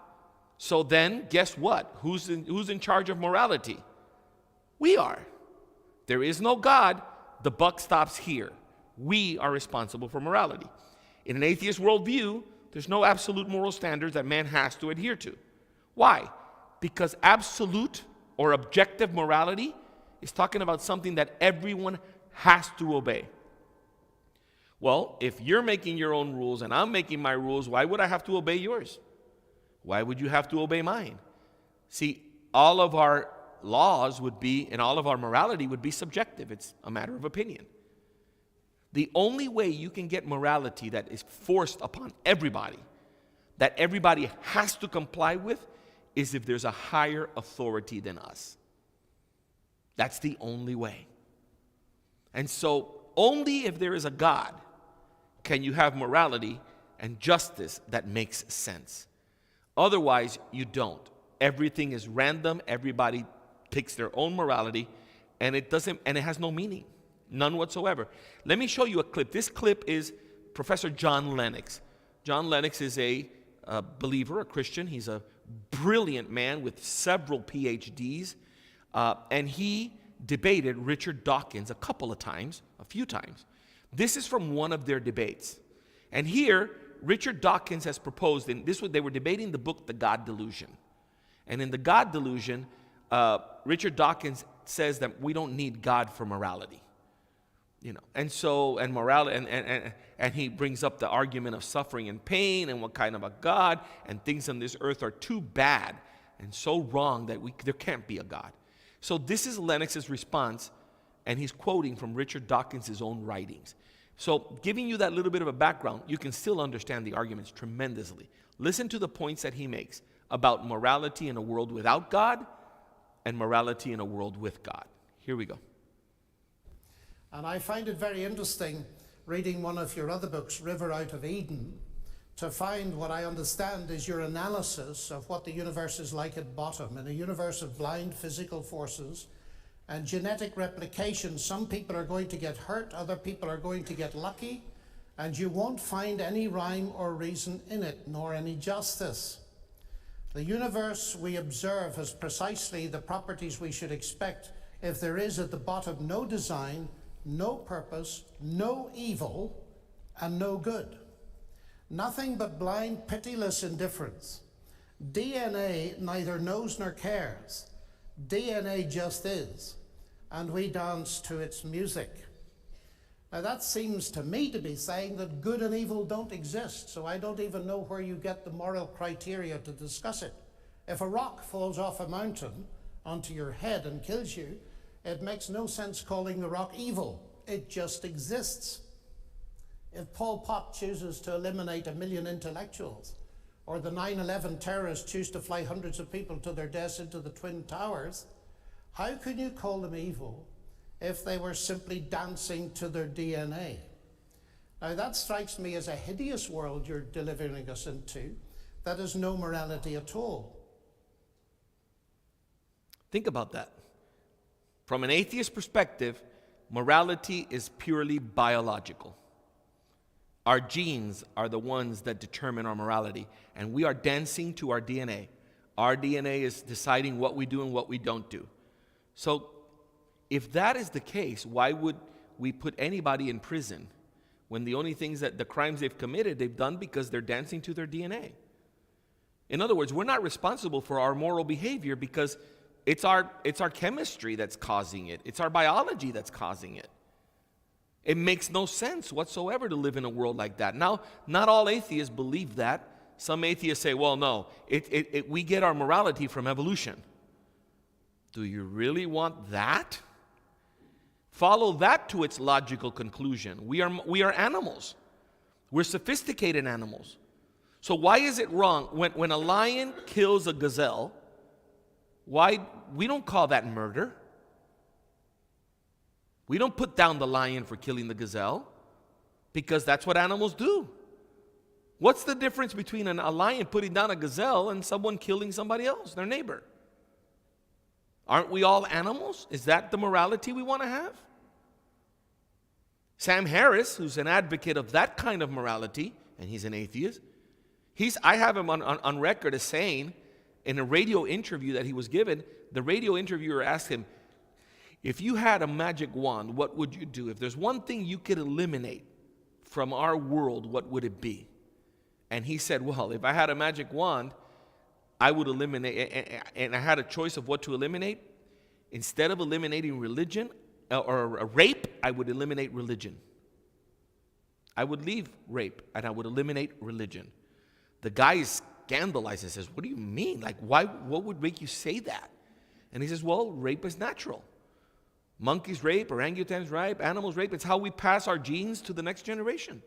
So then, guess what? Who's in charge of morality? We are. There is no God. The buck stops here. We are responsible for morality. In an atheist worldview, there's no absolute moral standards that man has to adhere to. Why? Because absolute or objective morality is talking about something that everyone has to obey. Well, if you're making your own rules and I'm making my rules, why would I have to obey yours? Why would you have to obey mine? See, all of our laws would be, and all of our morality would be subjective. It's a matter of opinion. The only way you can get morality that is forced upon everybody, that everybody has to comply with, is if there's a higher authority than us. That's the only way. And so, only if there is a God can you have morality and justice that makes sense. Otherwise, you don't. Everything is random. Everybody picks their own morality, and it has no meaning, none whatsoever. Let me show you a clip. This clip is Professor John Lennox. John Lennox is a believer, a Christian. He's a brilliant man with several PhDs, and he debated Richard Dawkins a few times. This is from one of their debates. And here, Richard Dawkins has proposed, they were debating the book, The God Delusion. And in The God Delusion, Richard Dawkins says that we don't need God for morality. And he brings up the argument of suffering and pain and what kind of a God, and things on this earth are too bad and so wrong that there can't be a God. So this is Lennox's response, and he's quoting from Richard Dawkins' own writings. So giving you that little bit of a background, you can still understand the arguments tremendously. Listen to the points that he makes about morality in a world without God and morality in a world with God. Here we go. And I find it very interesting, reading one of your other books, River Out of Eden, to find what I understand is your analysis of what the universe is like at bottom. In a universe of blind physical forces and genetic replication, some people are going to get hurt, other people are going to get lucky, and you won't find any rhyme or reason in it, nor any justice. The universe we observe has precisely the properties we should expect if there is at the bottom no design, no purpose, no evil, and no good. Nothing but blind, pitiless indifference. DNA neither knows nor cares. DNA just is, and we dance to its music. Now that seems to me to be saying that good and evil don't exist, so I don't even know where you get the moral criteria to discuss it. If a rock falls off a mountain onto your head and kills you, it makes no sense calling the rock evil. It just exists. If Pol Pot chooses to eliminate 1 million intellectuals, or the 9/11 terrorists choose to fly hundreds of people to their deaths into the Twin Towers, how can you call them evil if they were simply dancing to their DNA? Now that strikes me as a hideous world you're delivering us into, that has no morality at all. Think about that. From an atheist perspective, morality is purely biological. Our genes are the ones that determine our morality, and we are dancing to our DNA. Our DNA is deciding what we do and what we don't do. So, if that is the case, why would we put anybody in prison when the only things that the crimes they've committed, they've done because they're dancing to their DNA? In other words, we're not responsible for our moral behavior because it's our chemistry that's causing it. It's our biology that's causing it. It makes no sense whatsoever to live in a world like that. Now, not all atheists believe that. Some atheists say, well, no, we get our morality from evolution. Do you really want that? Follow that to its logical conclusion. We are animals. We're sophisticated animals. So why is it wrong when a lion kills a gazelle? Why we don't call that murder? We don't put down the lion for killing the gazelle because that's what animals do. What's the difference between a lion putting down a gazelle and someone killing somebody else, their neighbor? Aren't we all animals? Is that the morality we want to have? Sam Harris, who's an advocate of that kind of morality, and he's an atheist, I have him on record as saying in a radio interview that he was given, the radio interviewer asked him, if you had a magic wand, what would you do? If there's one thing you could eliminate from our world, what would it be? And he said, well, if I had a magic wand, I would eliminate, and I had a choice of what to eliminate. Instead of eliminating religion or rape, I would eliminate religion. I would leave rape and I would eliminate religion. The guy is scandalized and says, what do you mean? Like, what would make you say that? And he says, well, rape is natural. Monkeys rape, orangutans rape, animals rape. It's how we pass our genes to the next generation.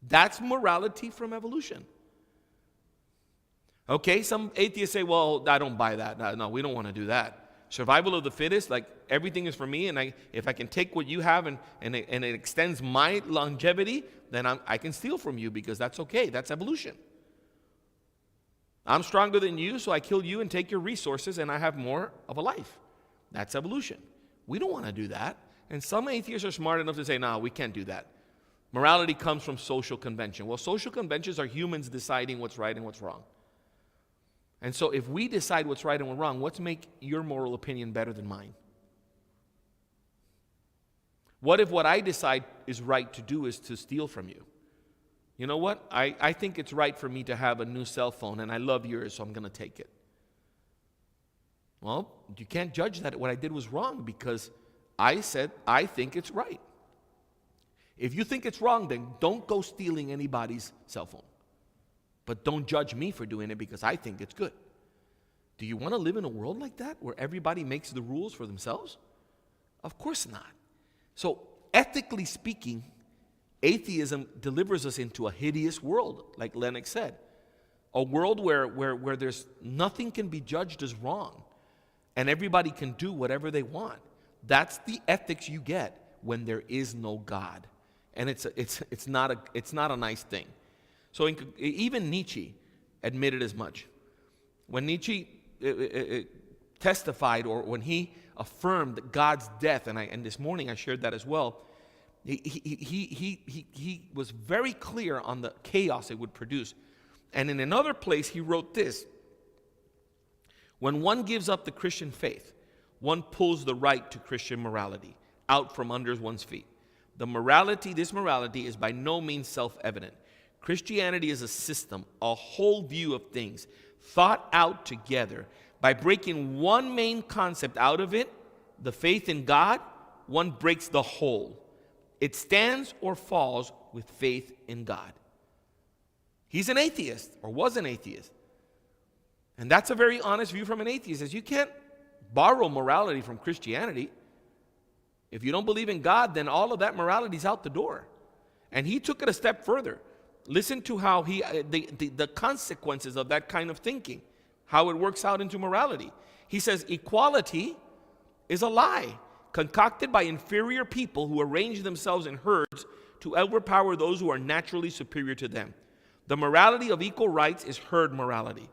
That's morality from evolution. Okay, some atheists say, well, I don't buy that. No, we don't want to do that. Survival of the fittest, like everything is for me, and if I can take what you have and it extends my longevity, then I can steal from you because that's okay. That's evolution. I'm stronger than you, so I kill you and take your resources, and I have more of a life. That's evolution. We don't want to do that. And some atheists are smart enough to say, no, we can't do that. Morality comes from social convention. Well, social conventions are humans deciding what's right and what's wrong. And so if we decide what's right and what's wrong, what's make your moral opinion better than mine? What if what I decide is right to do is to steal from you? You know what? I think it's right for me to have a new cell phone, and I love yours, so I'm going to take it. Well, you can't judge that what I did was wrong because I said I think it's right. If you think it's wrong, then don't go stealing anybody's cell phone. But don't judge me for doing it because I think it's good. Do you want to live in a world like that where everybody makes the rules for themselves? Of course not. So, ethically speaking, atheism delivers us into a hideous world, like Lennox said. A world where there's nothing can be judged as wrong. And everybody can do whatever they want. That's the ethics you get when there is no God. And it's not a nice thing. So even Nietzsche admitted as much. When Nietzsche testified, or when he affirmed God's death, and this morning I shared that as well, he was very clear on the chaos it would produce. And in another place he wrote this: when one gives up the Christian faith, one pulls the right to Christian morality out from under one's feet. This morality is by no means self-evident. Christianity is a system, a whole view of things, thought out together. By breaking one main concept out of it, the faith in God, one breaks the whole. It stands or falls with faith in God. He's an atheist, or was an atheist. And that's a very honest view from an atheist, is you can't borrow morality from Christianity. If you don't believe in God, then all of that morality is out the door. And he took it a step further. Listen to how the consequences of that kind of thinking, how it works out into morality. He says equality is a lie concocted by inferior people who arrange themselves in herds to overpower those who are naturally superior to them. The morality of equal rights is herd morality.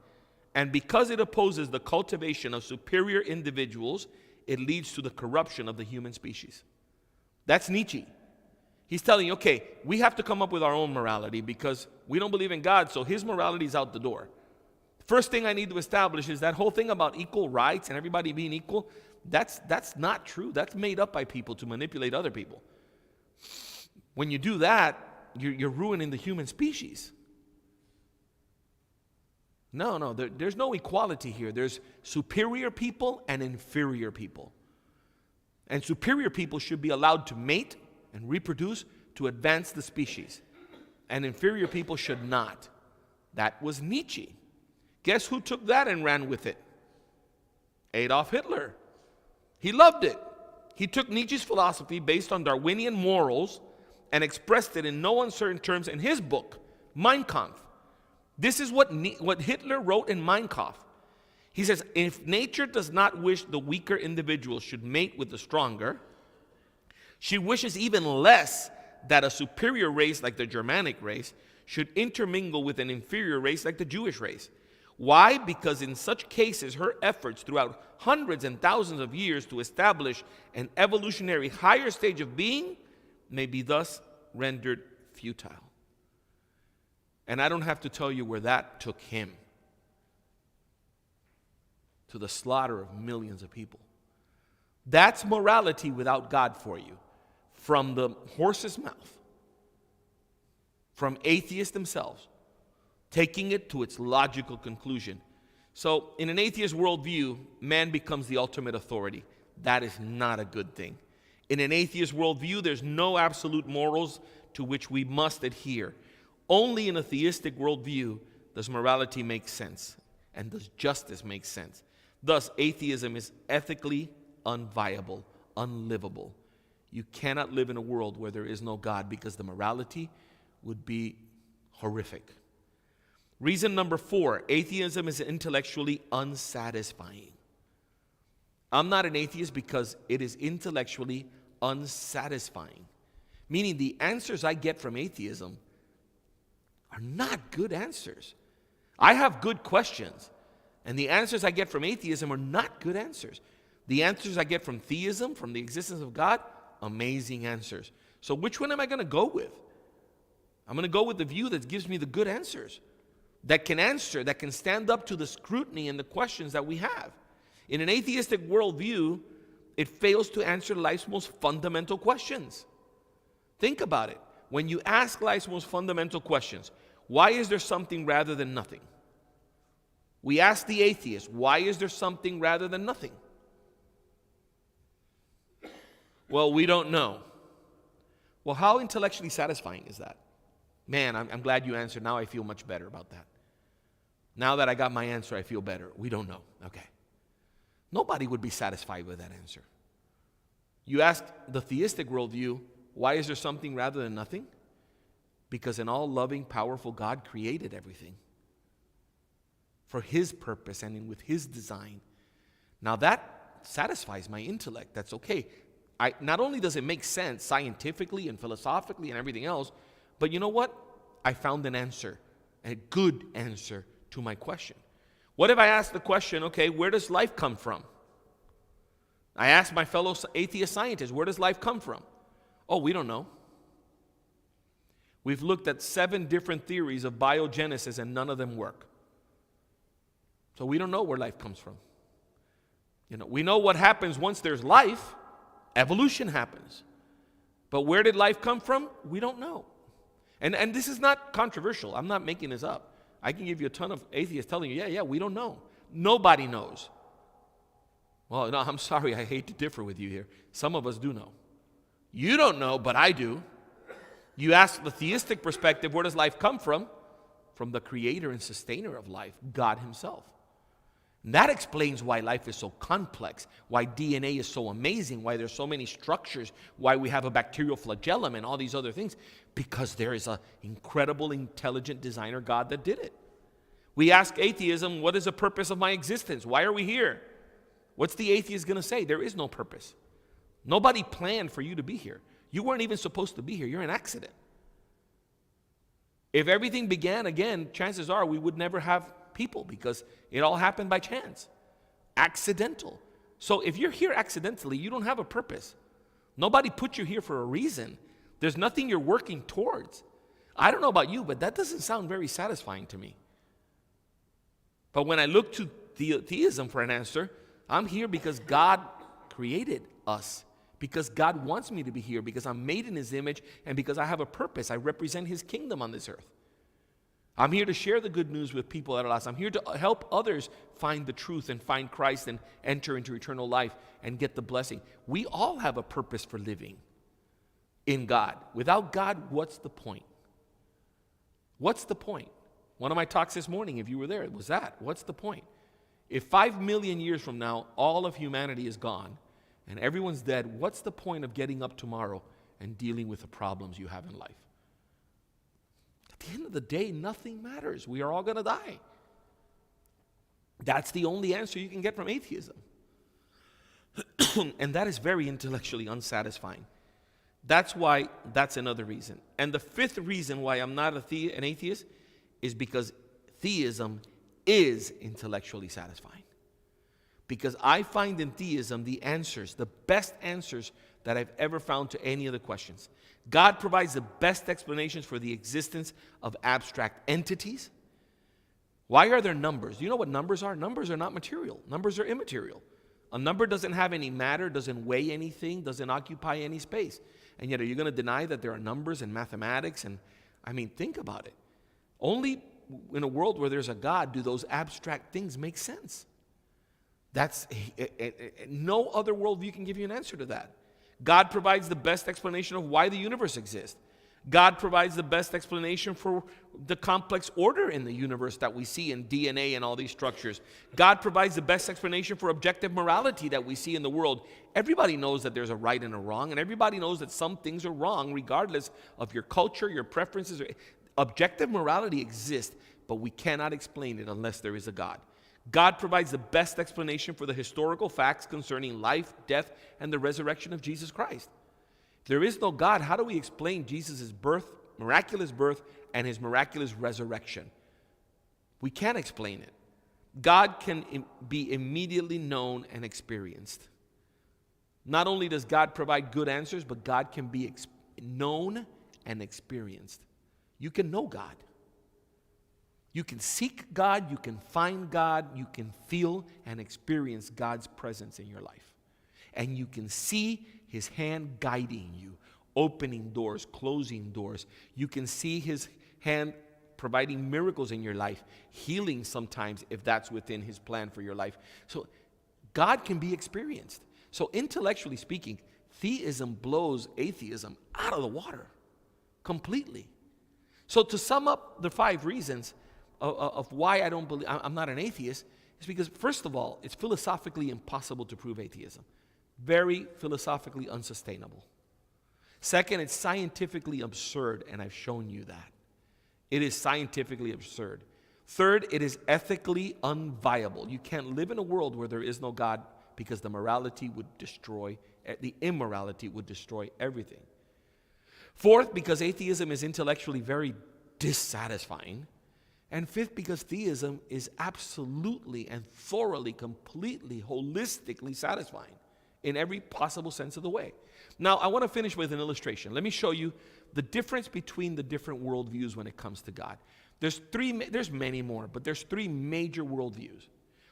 And because it opposes the cultivation of superior individuals, it leads to the corruption of the human species. That's Nietzsche. He's telling you, okay, we have to come up with our own morality because we don't believe in God, so his morality is out the door. First thing I need to establish is that whole thing about equal rights and everybody being equal, that's not true. That's made up by people to manipulate other people. When you do that, you're ruining the human species. No, there's no equality here. There's superior people and inferior people. And superior people should be allowed to mate and reproduce to advance the species. And inferior people should not. That was Nietzsche. Guess who took that and ran with it? Adolf Hitler. He loved it. He took Nietzsche's philosophy based on Darwinian morals and expressed it in no uncertain terms in his book, Mein Kampf. This is what Hitler wrote in Mein Kampf. He says, if nature does not wish the weaker individual should mate with the stronger, she wishes even less that a superior race like the Germanic race should intermingle with an inferior race like the Jewish race. Why? Because in such cases, her efforts throughout hundreds and thousands of years to establish an evolutionary higher stage of being may be thus rendered futile. And I don't have to tell you where that took him. To the slaughter of millions of people. That's morality without God for you. From the horse's mouth. From atheists themselves. Taking it to its logical conclusion. So, in an atheist worldview, man becomes the ultimate authority. That is not a good thing. In an atheist worldview, there's no absolute morals to which we must adhere. Only in a theistic worldview does morality make sense, and does justice make sense. Thus, atheism is ethically unviable, unlivable. You cannot live in a world where there is no God because the morality would be horrific. Reason number 4, atheism is intellectually unsatisfying. I'm not an atheist because it is intellectually unsatisfying. Meaning the answers I get from atheism are not good answers. I have good questions, and the answers I get from atheism are not good answers. The answers I get from theism, from the existence of God, amazing answers. So which one am I going to go with? I'm going to go with the view that gives me the good answers, that can answer, that can stand up to the scrutiny and the questions that we have. In an atheistic worldview, it fails to answer life's most fundamental questions. Think about it. When you ask life's most fundamental questions, why is there something rather than nothing? We ask the atheist, why is there something rather than nothing? Well, we don't know. Well, how intellectually satisfying is that? Man, I'm glad you answered. Now I feel much better about that. Now that I got my answer, I feel better. We don't know. Okay. Nobody would be satisfied with that answer. You ask the theistic worldview, why is there something rather than nothing? Because an all-loving, powerful God created everything for His purpose and with His design. Now that satisfies my intellect. That's okay. Not only does it make sense scientifically and philosophically and everything else, but you know what? I found an answer, a good answer to my question. What if I ask the question, okay, where does life come from? I ask my fellow atheist scientists, where does life come from? Oh, we don't know. We've looked at 7 different theories of biogenesis and none of them work. So we don't know where life comes from. We know what happens once there's life. Evolution happens. But where did life come from? We don't know. And this is not controversial. I'm not making this up. I can give you a ton of atheists telling you, yeah, we don't know. Nobody knows. Well, no, I'm sorry, I hate to differ with you here. Some of us do know. You don't know, but I do. You ask the theistic perspective, where does life come from? From the creator and sustainer of life, God Himself. And that explains why life is so complex, why DNA is so amazing, why there's so many structures, why we have a bacterial flagellum and all these other things, because there is an incredible, intelligent designer God that did it. We ask atheism, what is the purpose of my existence? Why are we here? What's the atheist going to say? There is no purpose. Nobody planned for you to be here. You weren't even supposed to be here. You're an accident. If everything began again, chances are we would never have people because it all happened by chance. Accidental. So if you're here accidentally, you don't have a purpose. Nobody put you here for a reason. There's nothing you're working towards. I don't know about you, but that doesn't sound very satisfying to me. But when I look to theism for an answer, I'm here because God created us. Because God wants me to be here, because I'm made in His image, and because I have a purpose. I represent His kingdom on this earth. I'm here to share the good news with people that are lost. I'm here to help others find the truth and find Christ and enter into eternal life and get the blessing. We all have a purpose for living in God. Without God, what's the point? What's the point? One of my talks this morning, if you were there, was that. What's the point? If 5 million years from now, all of humanity is gone and everyone's dead, what's the point of getting up tomorrow and dealing with the problems you have in life? At the end of the day, nothing matters. We are all going to die. That's the only answer you can get from atheism. And that is very intellectually unsatisfying. That's why, that's another reason. And the fifth reason why I'm not an atheist is because theism is intellectually satisfying. Because I find in theism the answers, the best answers that I've ever found to any of the questions. God provides the best explanations for the existence of abstract entities. Why are there numbers? Do you know what numbers are? Numbers are not material. Numbers are immaterial. A number doesn't have any matter, doesn't weigh anything, doesn't occupy any space. And yet, are you going to deny that there are numbers and mathematics? And I mean, think about it. Only in a world where there's a God do those abstract things make sense. That's no other worldview can give you an answer to that. God provides the best explanation of why the universe exists. God provides the best explanation for the complex order in the universe that we see in DNA and all these structures. God provides the best explanation for objective morality that we see in the world. Everybody knows that there's a right and a wrong, and everybody knows that some things are wrong regardless of your culture, your preferences. Objective morality exists, but we cannot explain it unless there is a God. God provides the best explanation for the historical facts concerning life, death, and the resurrection of Jesus Christ. If there is no God, how do we explain Jesus' birth, miraculous birth, and his miraculous resurrection? We can't explain it. God can be immediately known and experienced. Not only does God provide good answers, but God can be known and experienced. You can know God. You can seek God, you can find God, you can feel and experience God's presence in your life. And you can see his hand guiding you, opening doors, closing doors. You can see his hand providing miracles in your life, healing sometimes if that's within his plan for your life. So God can be experienced. So intellectually speaking, theism blows atheism out of the water completely. So to sum up the 5 reasons of why I don't believe, I'm not an atheist, is because, first of all, it's philosophically impossible to prove atheism. Very philosophically unsustainable. Second, it's scientifically absurd, and I've shown you that. It is scientifically absurd. Third, it is ethically unviable. You can't live in a world where there is no God because the immorality would destroy everything. Fourth, because atheism is intellectually very dissatisfying. And fifth, because theism is absolutely and thoroughly, completely, holistically satisfying in every possible sense of the way. Now, I want to finish with an illustration. Let me show you the difference between the different worldviews when it comes to God. There's many more, but there's 3 major worldviews.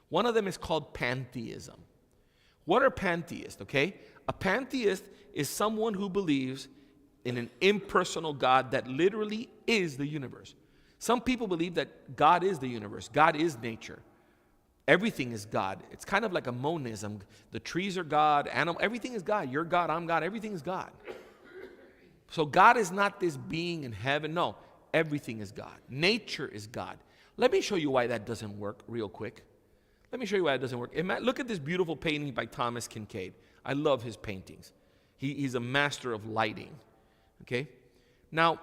One of them is called pantheism. What are pantheists, okay? A pantheist is someone who believes in an impersonal God that literally is the universe. Some people believe that God is the universe. God is nature. Everything is God. It's kind of like a monism. The trees are God, everything is God. You're God, I'm God, everything is God. So God is not this being in heaven. No, everything is God. Nature is God. Let me show you why that doesn't work real quick. Let me show you why it doesn't work. Look at this beautiful painting by Thomas Kincaid. I love his paintings. He's a master of lighting. Okay? Now,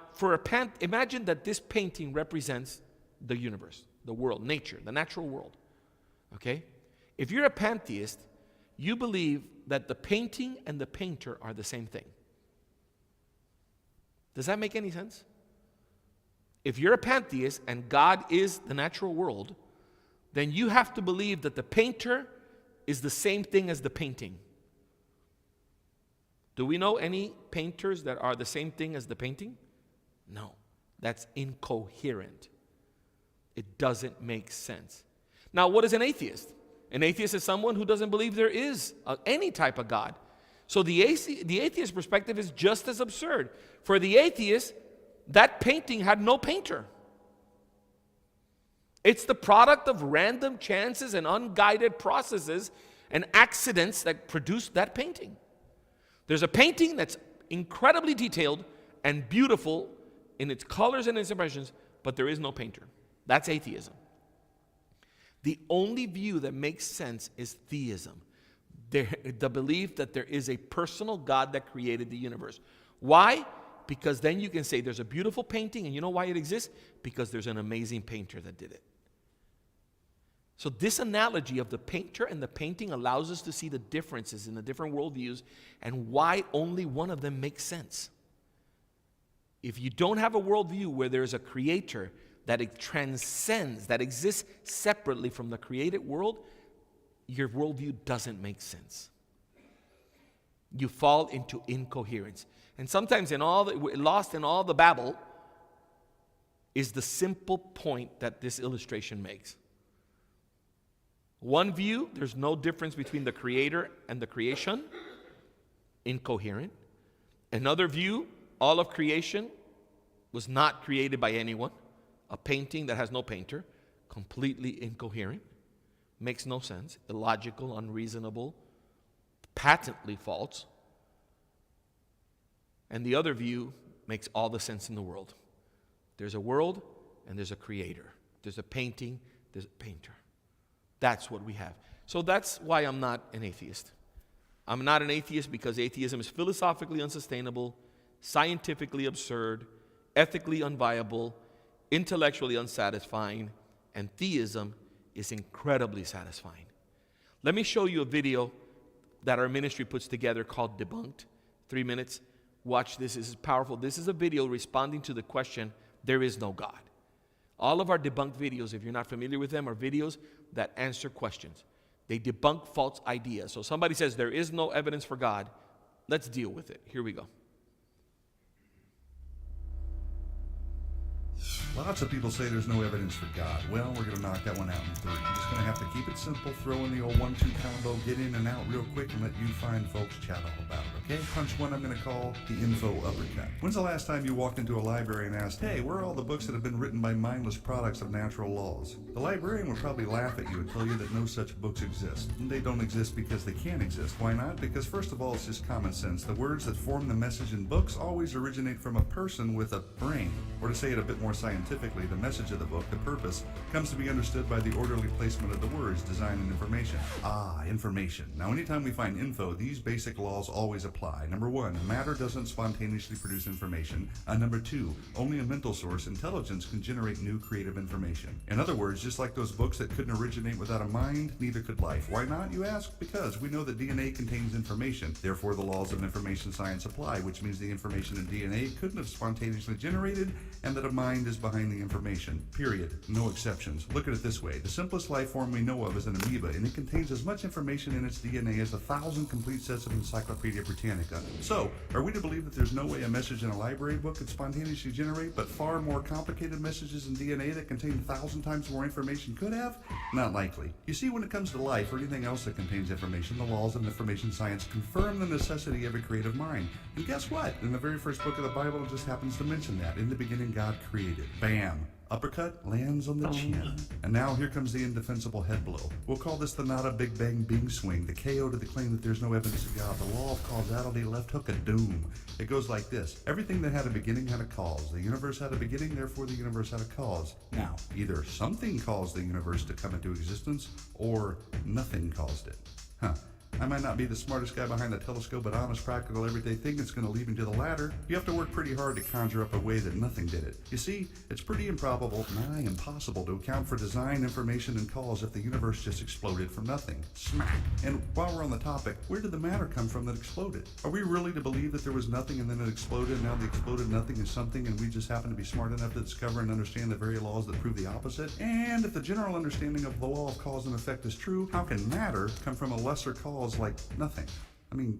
imagine that this painting represents the universe, the world, nature, the natural world. Okay? If you're a pantheist, you believe that the painting and the painter are the same thing. Does that make any sense? If you're a pantheist and God is the natural world, then you have to believe that the painter is the same thing as the painting. Do we know any painters that are the same thing as the painting? No. That's incoherent. It doesn't make sense. Now, what is an atheist? An atheist is someone who doesn't believe there is any type of God. So the atheist perspective is just as absurd. For the atheist, that painting had no painter. It's the product of random chances and unguided processes and accidents that produced that painting. There's a painting that's incredibly detailed and beautiful in its colors and its impressions, but there is no painter. That's atheism. The only view that makes sense is theism. The belief that there is a personal God that created the universe. Why? Because then you can say there's a beautiful painting, and you know why it exists? Because there's an amazing painter that did it. So this analogy of the painter and the painting allows us to see the differences in the different worldviews and why only one of them makes sense. If you don't have a worldview where there's a creator that it transcends, that exists separately from the created world, your worldview doesn't make sense. You fall into incoherence. And sometimes lost in all the babble is the simple point that this illustration makes. One view, there's no difference between the creator and the creation, incoherent. Another view, all of creation was not created by anyone. A painting that has no painter, completely incoherent, makes no sense, illogical, unreasonable, patently false. And the other view makes all the sense in the world. There's a world and there's a creator. There's a painting, there's a painter. That's what we have. So that's why I'm not an atheist. I'm not an atheist because atheism is philosophically unsustainable, scientifically absurd, ethically unviable, intellectually unsatisfying, and theism is incredibly satisfying. Let me show you a video that our ministry puts together called Debunked. 3 minutes. Watch this. This is powerful. This is a video responding to the question, there is no God. All of our debunked videos, if you're not familiar with them, are videos that answer questions. They debunk false ideas. So somebody says there is no evidence for God. Let's deal with it. Here we go. Lots of people say there's no evidence for God. Well, we're going to knock that one out in three. I'm just going to have to keep it simple, throw in the old 1-2 combo, get in and out real quick, and let you fine folks chat all about it, okay? Punch one I'm going to call the info uppercut. When's the last time you walked into a library and asked, hey, where are all the books that have been written by mindless products of natural laws? The librarian would probably laugh at you and tell you that no such books exist. And they don't exist because they can't exist. Why not? Because first of all, it's just common sense. The words that form the message in books always originate from a person with a brain. Or to say it a bit more scientifically, the message of the book, the purpose, comes to be understood by the orderly placement of the words, design, and information. Ah, information. Now, anytime we find info, these basic laws always apply. Number one, matter doesn't spontaneously produce information. Number two, only a mental source, intelligence, can generate new creative information. In other words, just like those books that couldn't originate without a mind, neither could life. Why not, you ask? Because we know that DNA contains information. Therefore, the laws of information science apply, which means the information in DNA couldn't have spontaneously generated, and that a mind is behind the information. Period. No exceptions. Look at it this way. The simplest life form we know of is an amoeba, and it contains as much information in its DNA as 1,000 complete sets of Encyclopedia Britannica. So, are we to believe that there's no way a message in a library book could spontaneously generate, but far more complicated messages in DNA that contain 1,000 times more information could have? Not likely. You see, when it comes to life or anything else that contains information, the laws of information science confirm the necessity of a creative mind. And guess what? In the very first book of the Bible, it just happens to mention that. In the beginning, God created. Bam. Uppercut lands on the chin. And now here comes the indefensible head blow. We'll call this the not a big bang bing swing, the KO to the claim that there's no evidence of God, the law of causality, left hook of doom. It goes like this. Everything that had a beginning had a cause. The universe had a beginning, therefore the universe had a cause. Now, either something caused the universe to come into existence, or nothing caused it. I might not be the smartest guy behind the telescope, but honest, practical, everyday thing that's going to lead me to the latter. You have to work pretty hard to conjure up a way that nothing did it. You see, it's pretty improbable, nigh impossible, to account for design, information, and cause if the universe just exploded from nothing. Smack. And while we're on the topic, where did the matter come from that exploded? Are we really to believe that there was nothing and then it exploded, and now the exploded nothing is something, and we just happen to be smart enough to discover and understand the very laws that prove the opposite? And if the general understanding of the law of cause and effect is true, how can matter come from a lesser cause like nothing? I mean,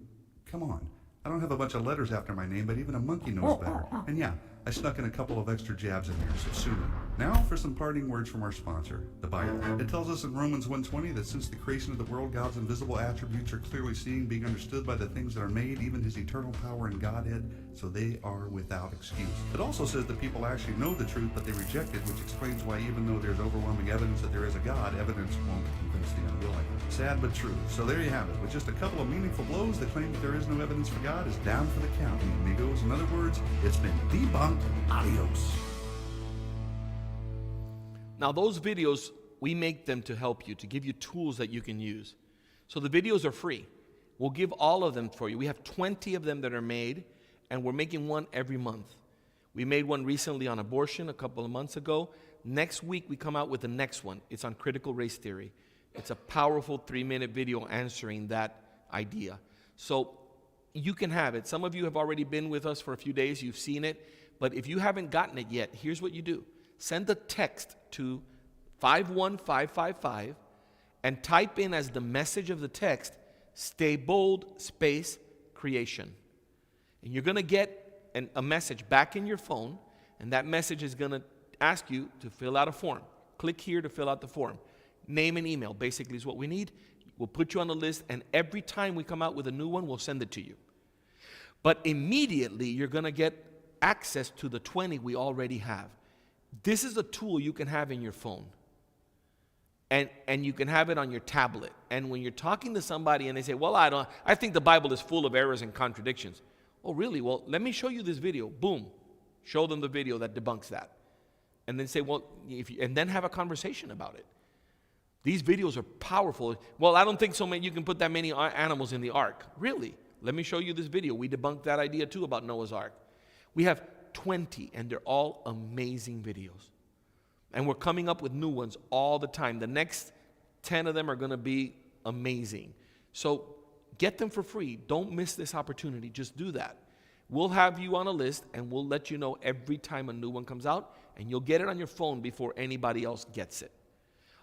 come on. I don't have a bunch of letters after my name, but even a monkey knows better. And yeah, I snuck in a couple of extra jabs in here, so sue me. Now for some parting words from our sponsor, the Bible. It tells us in Romans 1:20 that since the creation of the world, God's invisible attributes are clearly seen, being understood by the things that are made, even his eternal power and Godhead, so they are without excuse. It also says that people actually know the truth, but they reject it, which explains why even though there's overwhelming evidence that there is a God, evidence won't convince the unwilling. Sad but true. So there you have it. With just a couple of meaningful blows, the claim that there is no evidence for God is down for the count, amigos. In other words, it's been debunked. Adios. Now, those videos, we make them to help you, to give you tools that you can use. So the videos are free. We'll give all of them for you. We have 20 of them that are made, and we're making one every month. We made one recently on abortion a couple of months ago. Next week, we come out with the next one. It's on critical race theory. It's a powerful 3-minute video answering that idea. So you can have it. Some of you have already been with us for a few days. You've seen it. But if you haven't gotten it yet, here's what you do. Send a text to 51555 and type in as the message of the text, "Stay bold, space, creation." And you're going to get a message back in your phone, and that message is going to ask you to fill out a form. Click here to fill out the form. Name and email basically is what we need. We'll put you on the list, and every time we come out with a new one, we'll send it to you. But immediately, you're going to get access to the 20 we already have. This is a tool you can have in your phone. And you can have it on your tablet. And when you're talking to somebody and they say, well, I think the Bible is full of errors and contradictions. Oh, really? Well, let me show you this video. Boom. Show them the video that debunks that. And then say, well, and then have a conversation about it. These videos are powerful. Well, I don't think so many, you can put that many animals in the ark. Really? Let me show you this video. We debunked that idea too about Noah's ark. We have 20, and they're all amazing videos. And we're coming up with new ones all the time. The next 10 of them are going to be amazing. So get them for free. Don't miss this opportunity. Just do that. We'll have you on a list, and we'll let you know every time a new one comes out, and you'll get it on your phone before anybody else gets it.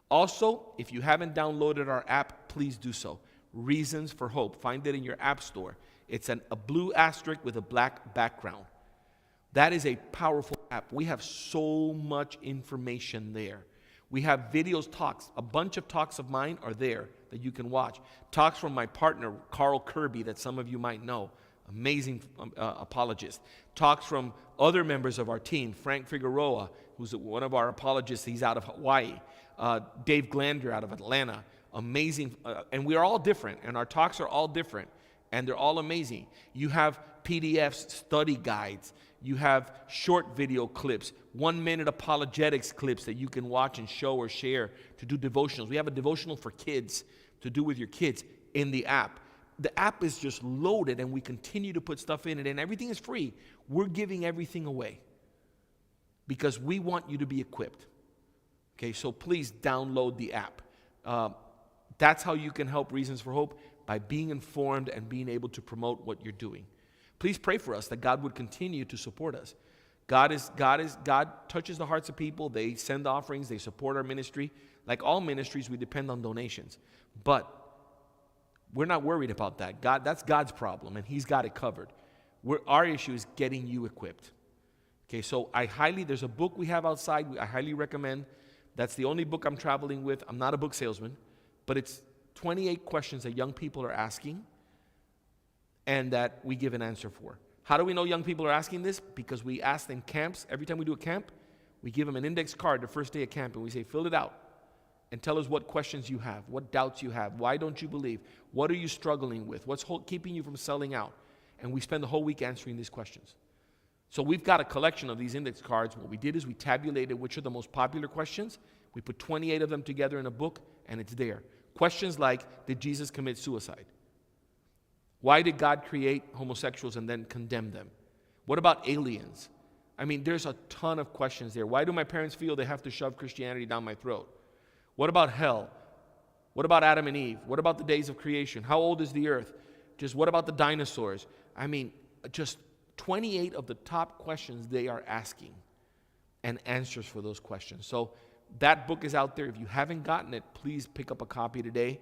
Also, if you haven't downloaded our app, please do so. Reasons for Hope. Find it in your app store. It's a blue asterisk with a black background. That is a powerful app. We have so much information there. We have videos, talks. A bunch of talks of mine are there that you can watch. Talks from my partner, Carl Kirby, that some of you might know. Amazing apologist. Talks from other members of our team. Frank Figueroa, who's one of our apologists. He's out of Hawaii. Dave Glander out of Atlanta. Amazing. And we're all different. And our talks are all different. And they're all amazing. You have PDFs, study guides. You have short video clips, 1-minute apologetics clips that you can watch and show or share to do devotionals. We have a devotional for kids to do with your kids in the app. The app is just loaded, and we continue to put stuff in it, and everything is free. We're giving everything away because we want you to be equipped. Okay, so please download the app. That's how you can help Reasons for Hope, by being informed and being able to promote what you're doing. Please pray for us that God would continue to support us. God touches the hearts of people. They send offerings. They support our ministry. Like all ministries, we depend on donations. But we're not worried about that. That's God's problem, and He's got it covered. Our issue is getting you equipped. Okay, so there's a book we have outside I highly recommend. That's the only book I'm traveling with. I'm not a book salesman, but it's 28 questions that young people are asking and that we give an answer for. How do we know young people are asking this? Because we ask them camps. Every time we do a camp, we give them an index card the first day of camp, and we say, fill it out and tell us what questions you have, what doubts you have, why don't you believe, what are you struggling with, what's keeping you from selling out. And we spend the whole week answering these questions. So we've got a collection of these index cards. What we did is we tabulated which are the most popular questions. We put 28 of them together in a book, and it's there. Questions like, did Jesus commit suicide? Why did God create homosexuals and then condemn them? What about aliens? I mean, there's a ton of questions there. Why do my parents feel they have to shove Christianity down my throat? What about hell? What about Adam and Eve? What about the days of creation? How old is the earth? Just what about the dinosaurs? I mean, just 28 of the top questions they are asking and answers for those questions. So that book is out there. If you haven't gotten it, please pick up a copy today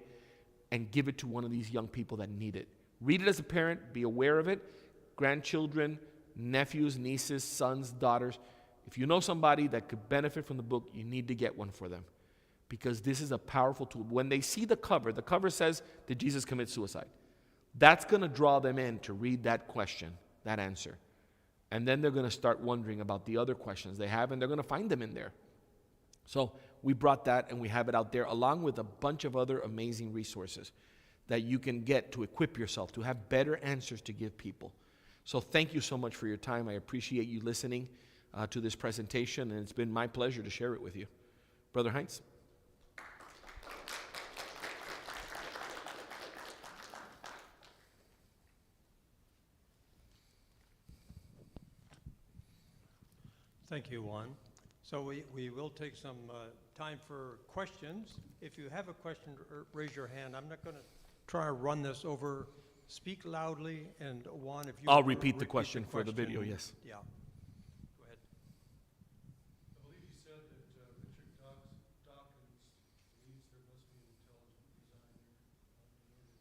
and give it to one of these young people that need it. Read it as a parent. Be aware of it. Grandchildren, nephews, nieces, sons, daughters. If you know somebody that could benefit from the book, you need to get one for them, because this is a powerful tool. When they see the cover says, "Did Jesus commit suicide?" That's going to draw them in to read that question, that answer. And then they're going to start wondering about the other questions they have, and they're going to find them in there. So we brought that, and we have it out there, along with a bunch of other amazing resources that you can get to equip yourself, to have better answers to give people. So thank you so much for your time. I appreciate you listening to this presentation, and it's been my pleasure to share it with you. Brother Heinz. Thank you, Juan. So we will take some time for questions. If you have a question, raise your hand. I'm not going to try to run this over. Speak loudly, and Juan, if you... I'll repeat the question for the video, yes. Yeah. Go ahead. I believe you said that Richard Dawkins believes there must be an intelligent design here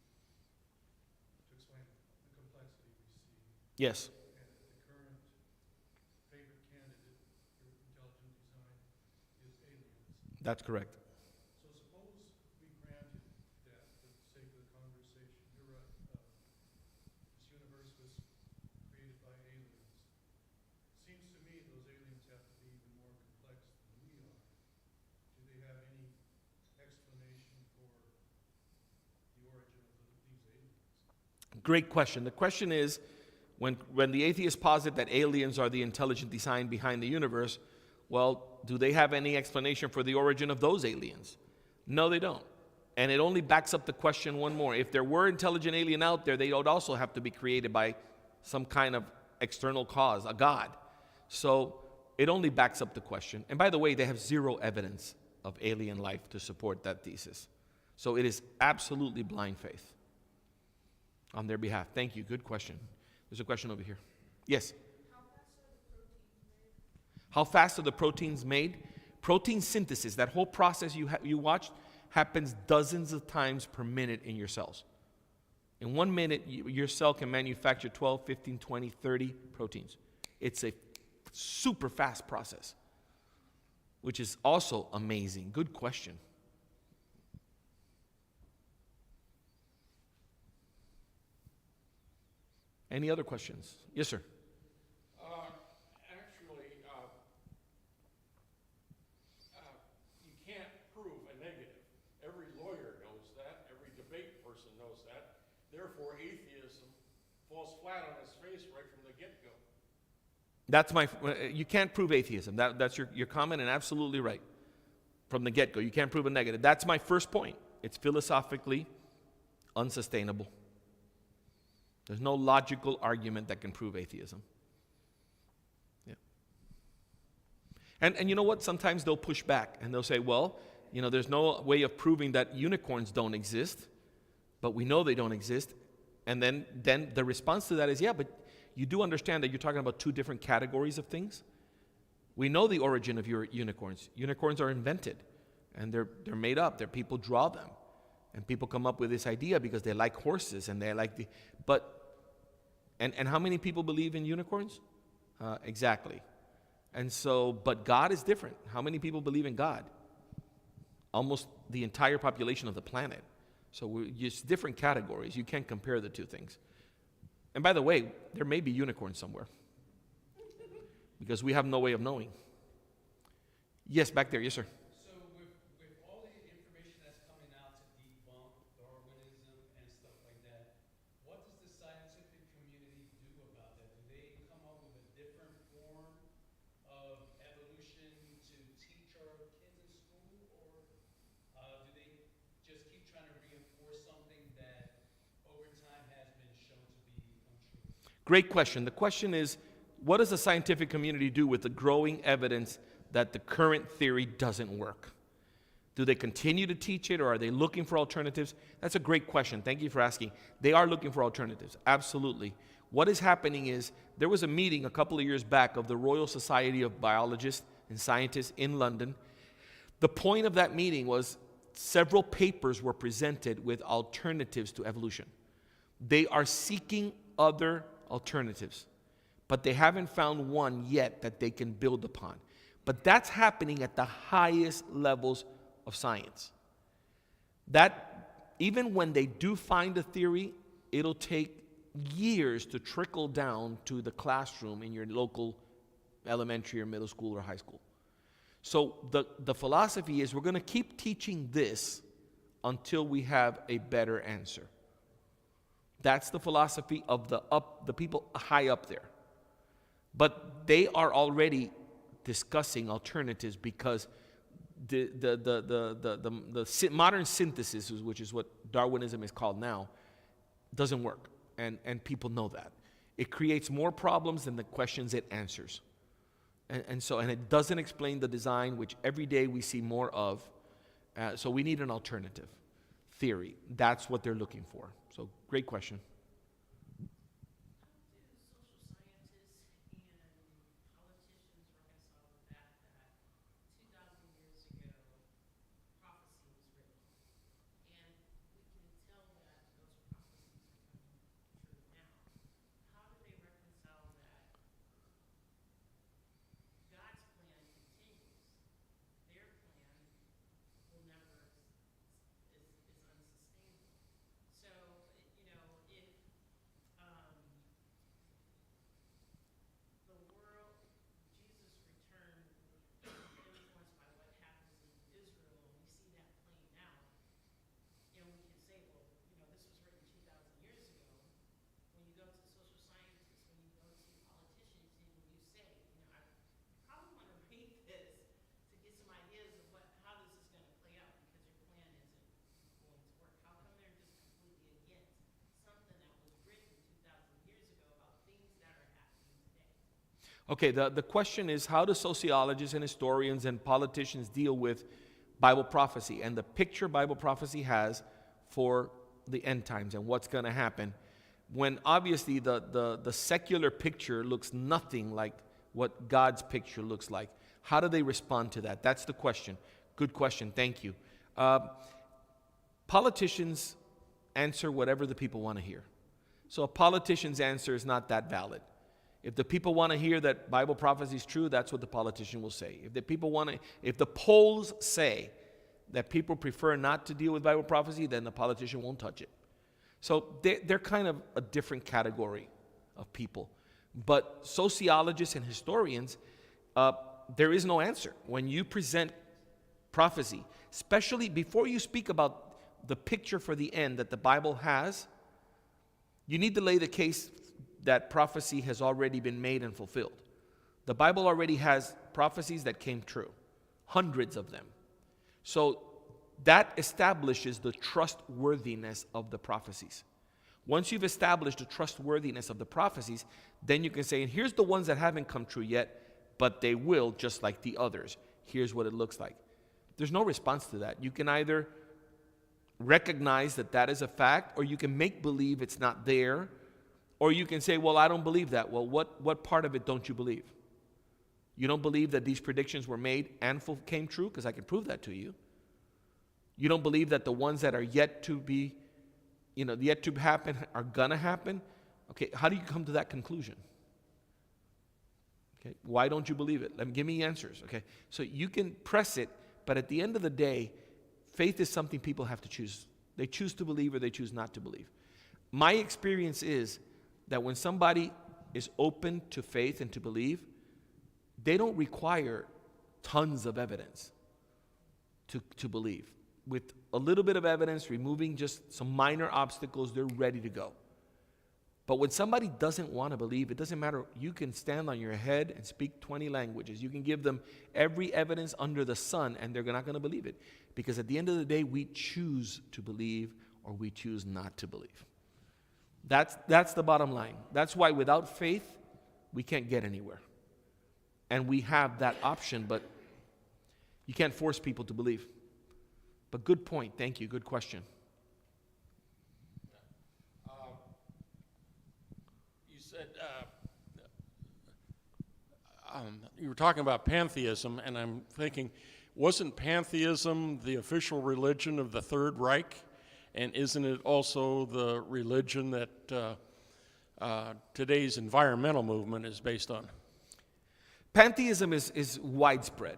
to explain the complexity we see. Yes. And that the current favorite candidate for intelligent design is aliens. That's correct. So suppose we granted that for the sake of the conversation. You're right. This universe was created by aliens. Seems to me those aliens have to be even more complex than we are. Do they have any explanation for the origin of these aliens? Great question. The question is, when the atheists posit that aliens are the intelligent design behind the universe, well, do they have any explanation for the origin of those aliens? No, they don't. And it only backs up the question one more. If there were intelligent alien out there, they would also have to be created by some kind of external cause, a god. So it only backs up the question. And by the way, they have zero evidence of alien life to support that thesis. So it is absolutely blind faith on their behalf. Thank you. Good question. There's a question over here. Yes? How fast are the proteins made? Protein synthesis, that whole process you watched, happens dozens of times per minute in your cells. In 1 minute, your cell can manufacture 12, 15, 20, 30 proteins. It's a super fast process, which is also amazing. Good question. Any other questions? Yes, sir. Actually, you can't prove a negative. Every lawyer knows that. Every debate person knows that. Therefore, atheism falls flat on its face right from the get-go. You can't prove atheism. That's your comment, and absolutely right. From the get-go, you can't prove a negative. That's my first point. It's philosophically unsustainable. There's no logical argument that can prove atheism. Yeah. And you know what? Sometimes they'll push back and they'll say, well, there's no way of proving that unicorns don't exist, but we know they don't exist. And then the response to that is, yeah, but you do understand that you're talking about two different categories of things? We know the origin of your unicorns. Unicorns are invented, and they're made up. People draw them. And people come up with this idea because they like horses and they like and how many people believe in unicorns? Exactly. And so, but God is different. How many people believe in God? Almost the entire population of the planet. So it's different categories. You can't compare the two things. And by the way, there may be unicorns somewhere because we have no way of knowing. Yes, back there. Yes, sir. Great question. The question is, what does the scientific community do with the growing evidence that the current theory doesn't work? Do they continue to teach it, or are they looking for alternatives? That's a great question. Thank you for asking. They are looking for alternatives. Absolutely. What is happening is, there was a meeting a couple of years back of the Royal Society of Biologists and Scientists in London. The point of that meeting was several papers were presented with alternatives to evolution. They are seeking other alternatives. but they haven't found one yet that they can build upon. But that's happening at the highest levels of science. That even when they do find a theory, it'll take years to trickle down to the classroom in your local elementary or middle school or high school. So the philosophy is we're going to keep teaching this until we have a better answer. That's the philosophy of the people high up there. But they are already discussing alternatives because the modern synthesis, which is what Darwinism is called now, doesn't work. And people know that. It creates more problems than the questions it answers. And it doesn't explain the design, which every day we see more of. So we need an alternative theory. That's what they're looking for. So great question. Okay, the question is, how do sociologists and historians and politicians deal with Bible prophecy and the picture Bible prophecy has for the end times and what's going to happen, when obviously the secular picture looks nothing like what God's picture looks like? How do they respond to that? That's the question. Good question. Thank you. Politicians answer whatever the people want to hear. So a politician's answer is not that valid. If the people want to hear that Bible prophecy is true, that's what the politician will say. If the polls say that people prefer not to deal with Bible prophecy, then the politician won't touch it. So they're kind of a different category of people. But sociologists and historians, there is no answer. When you present prophecy, especially before you speak about the picture for the end that the Bible has, you need to lay the case that prophecy has already been made and fulfilled. The Bible already has prophecies that came true, hundreds of them. So that establishes the trustworthiness of the prophecies. Once you've established the trustworthiness of the prophecies, then you can say, and here's the ones that haven't come true yet, but they will just like the others. Here's what it looks like. There's no response to that. You can either recognize that that is a fact, or you can make believe it's not there, or you can say, well, I don't believe that. Well, what part of it don't you believe? You don't believe that these predictions were made and came true? Because I can prove that to you. You don't believe that the ones that are yet to be, yet to happen are gonna happen? Okay, how do you come to that conclusion? Okay, why don't you believe it? Give me answers. Okay, so you can press it, but at the end of the day, faith is something people have to choose. They choose to believe or they choose not to believe. My experience is that when somebody is open to faith and to believe, they don't require tons of evidence to believe. With a little bit of evidence, removing just some minor obstacles, they're ready to go. But when somebody doesn't want to believe, it doesn't matter. You can stand on your head and speak 20 languages. You can give them every evidence under the sun, and they're not going to believe it. Because at the end of the day, we choose to believe or we choose not to believe. That's the bottom line. That's why without faith, we can't get anywhere. And we have that option, but you can't force people to believe. But good point. Thank you. Good question. You said you were talking about pantheism, and I'm thinking, wasn't pantheism the official religion of the Third Reich? And isn't it also the religion that today's environmental movement is based on? Pantheism is widespread.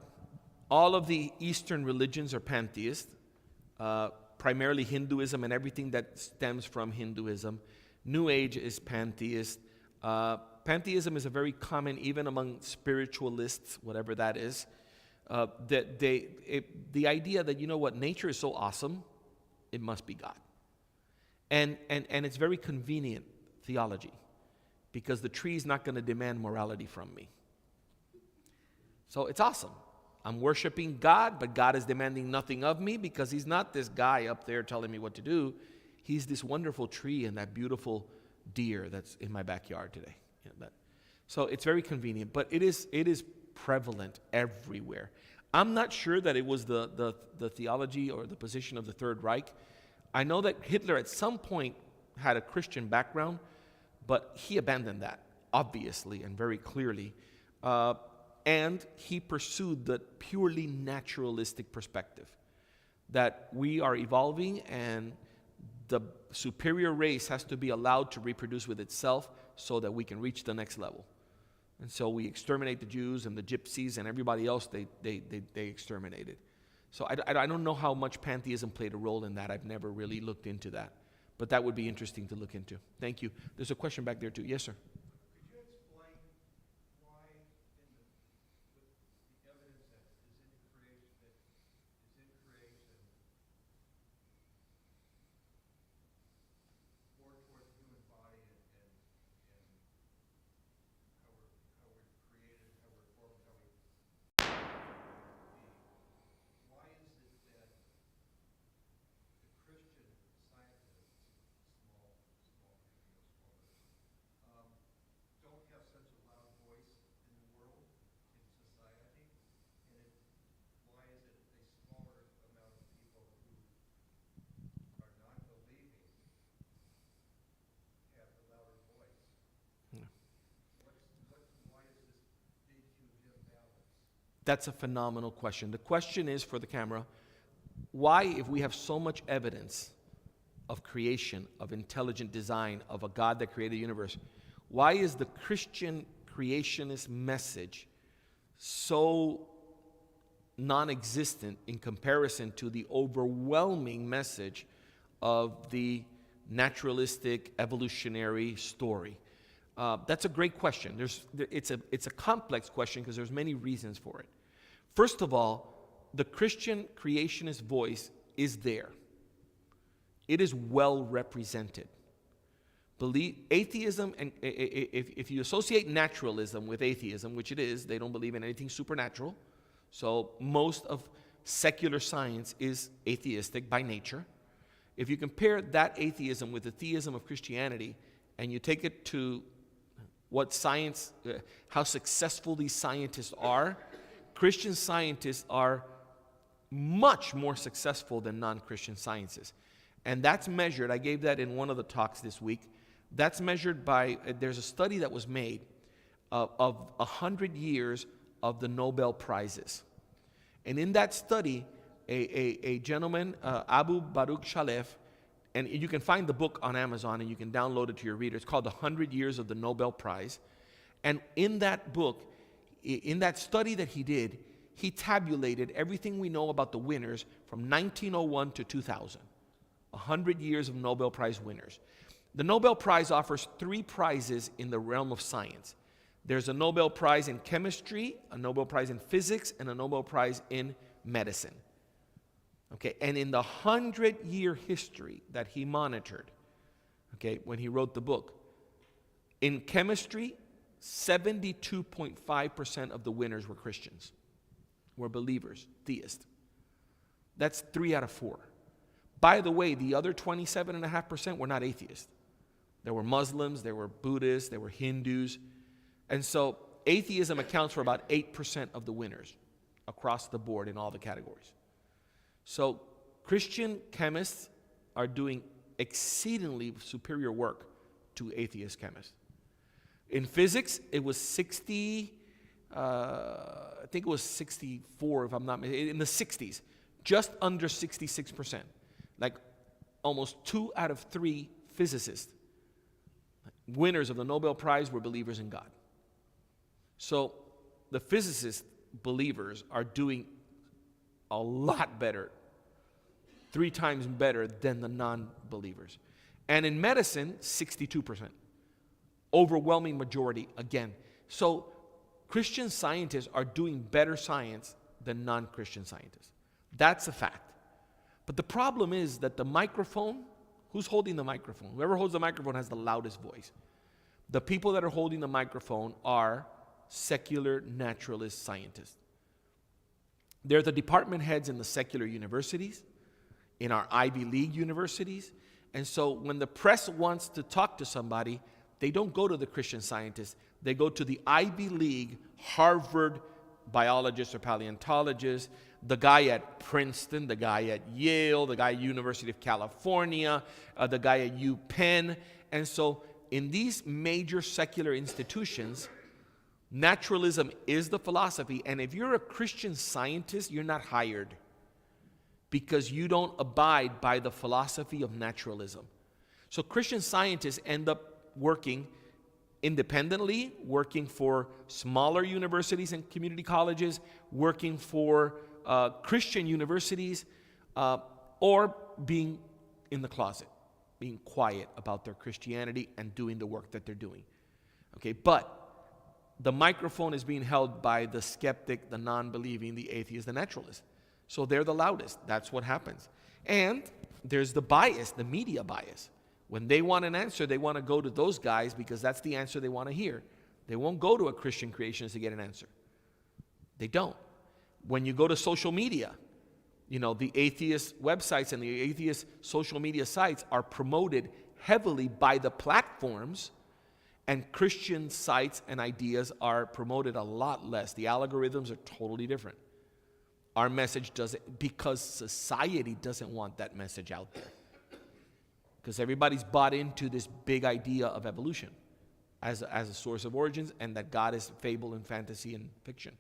All of the Eastern religions are pantheist, primarily Hinduism and everything that stems from Hinduism. New Age is pantheist. Pantheism is a very common, even among spiritualists, whatever that is. The idea that, you know what, nature is so awesome, it must be God. And it's very convenient theology, because the tree is not going to demand morality from me. So it's awesome. I'm worshiping God, but God is demanding nothing of me, because he's not this guy up there telling me what to do. He's this wonderful tree and that beautiful deer that's in my backyard today. So it's very convenient, but it is prevalent everywhere. I'm not sure that it was the theology or the position of the Third Reich. I know that Hitler at some point had a Christian background, but he abandoned that, obviously and very clearly. And he pursued the purely naturalistic perspective, that we are evolving and the superior race has to be allowed to reproduce with itself so that we can reach the next level. And so we exterminate the Jews and the gypsies and everybody else they exterminated. So I don't know how much pantheism played a role in that. I've never really looked into that. But that would be interesting to look into. Thank you. There's a question back there too. Yes, sir. Could you explain why in the evidence that is in creation more toward the human body and how we're created, how we're formed, how we why is it that the Christian scientists, don't have such a loud voice in the world, in society, and why is it a smaller amount of people who are not believing have the louder voice? Why is this big, huge imbalance? That's a phenomenal question. The question is, for the camera, why, if we have so much evidence of creation, of intelligent design, of a God that created the universe, why is the Christian creationist message so non-existent in comparison to the overwhelming message of the naturalistic evolutionary story? That's a great question. It's a complex question because there's many reasons for it. First of all, the Christian creationist voice is there. It is well represented. Atheism, and if you associate naturalism with atheism, which it is, they don't believe in anything supernatural. So most of secular science is atheistic by nature. If you compare that atheism with the theism of Christianity, and you take it to what science, how successful these scientists are, Christian scientists are much more successful than non-Christian sciences. And that's measured, I gave that in one of the talks this week, that's measured by, there's a study that was made of 100 years of the Nobel Prizes. And in that study, a gentleman, Abu Baruch Shalef, and you can find the book on Amazon and you can download it to your reader. It's called 100 Years of the Nobel Prize. And in that book, in that study that he did, he tabulated everything we know about the winners from 1901 to 2000. 100 years of Nobel Prize winners. The Nobel Prize offers 3 prizes in the realm of science. There's a Nobel Prize in chemistry, a Nobel Prize in physics, and a Nobel Prize in medicine. Okay, and in the 100-year history that he monitored, okay, when he wrote the book, in chemistry, 72.5% of the winners were Christians, were believers, theists. That's 3 out of 4. By the way, the other 27.5% were not atheists. There were Muslims, there were Buddhists, there were Hindus. And so atheism accounts for about 8% of the winners across the board in all the categories. So Christian chemists are doing exceedingly superior work to atheist chemists. In physics, it was 64, if I'm not mistaken, in the 60s, just under 66%. Like almost 2 out of 3 physicists winners of the Nobel Prize were believers in God. So the physicist believers are doing a lot better, 3 times better than the non-believers. And in medicine, 62%. Overwhelming majority again. So Christian scientists are doing better science than non-Christian scientists. That's a fact. But the problem is that the microphone, who's holding the microphone? Whoever holds the microphone has the loudest voice. The people that are holding the microphone are secular naturalist scientists. They're the department heads in the secular universities, in our Ivy League universities. And so when the press wants to talk to somebody, they don't go to the Christian scientists. They go to the Ivy League, Harvard biologist or paleontologist, the guy at Princeton, the guy at Yale, the guy at University of California, the guy at UPenn. And so in these major secular institutions, naturalism is the philosophy. And if you're a Christian scientist, you're not hired because you don't abide by the philosophy of naturalism. So Christian scientists end up working independently, working for smaller universities and community colleges, working for Christian universities, or being in the closet, being quiet about their Christianity and doing the work that they're doing. Okay, but the microphone is being held by the skeptic, the non-believing, the atheist, the naturalist. So they're the loudest. That's what happens. And there's the bias, the media bias. When they want an answer, they want to go to those guys because that's the answer they want to hear. They won't go to a Christian creationist to get an answer. They don't. When you go to social media, you know, the atheist websites and the atheist social media sites are promoted heavily by the platforms, and Christian sites and ideas are promoted a lot less. The algorithms are totally different. Our message doesn't, because society doesn't want that message out there. Because everybody's bought into this big idea of evolution as a source of origins, and that God is fable and fantasy and fiction.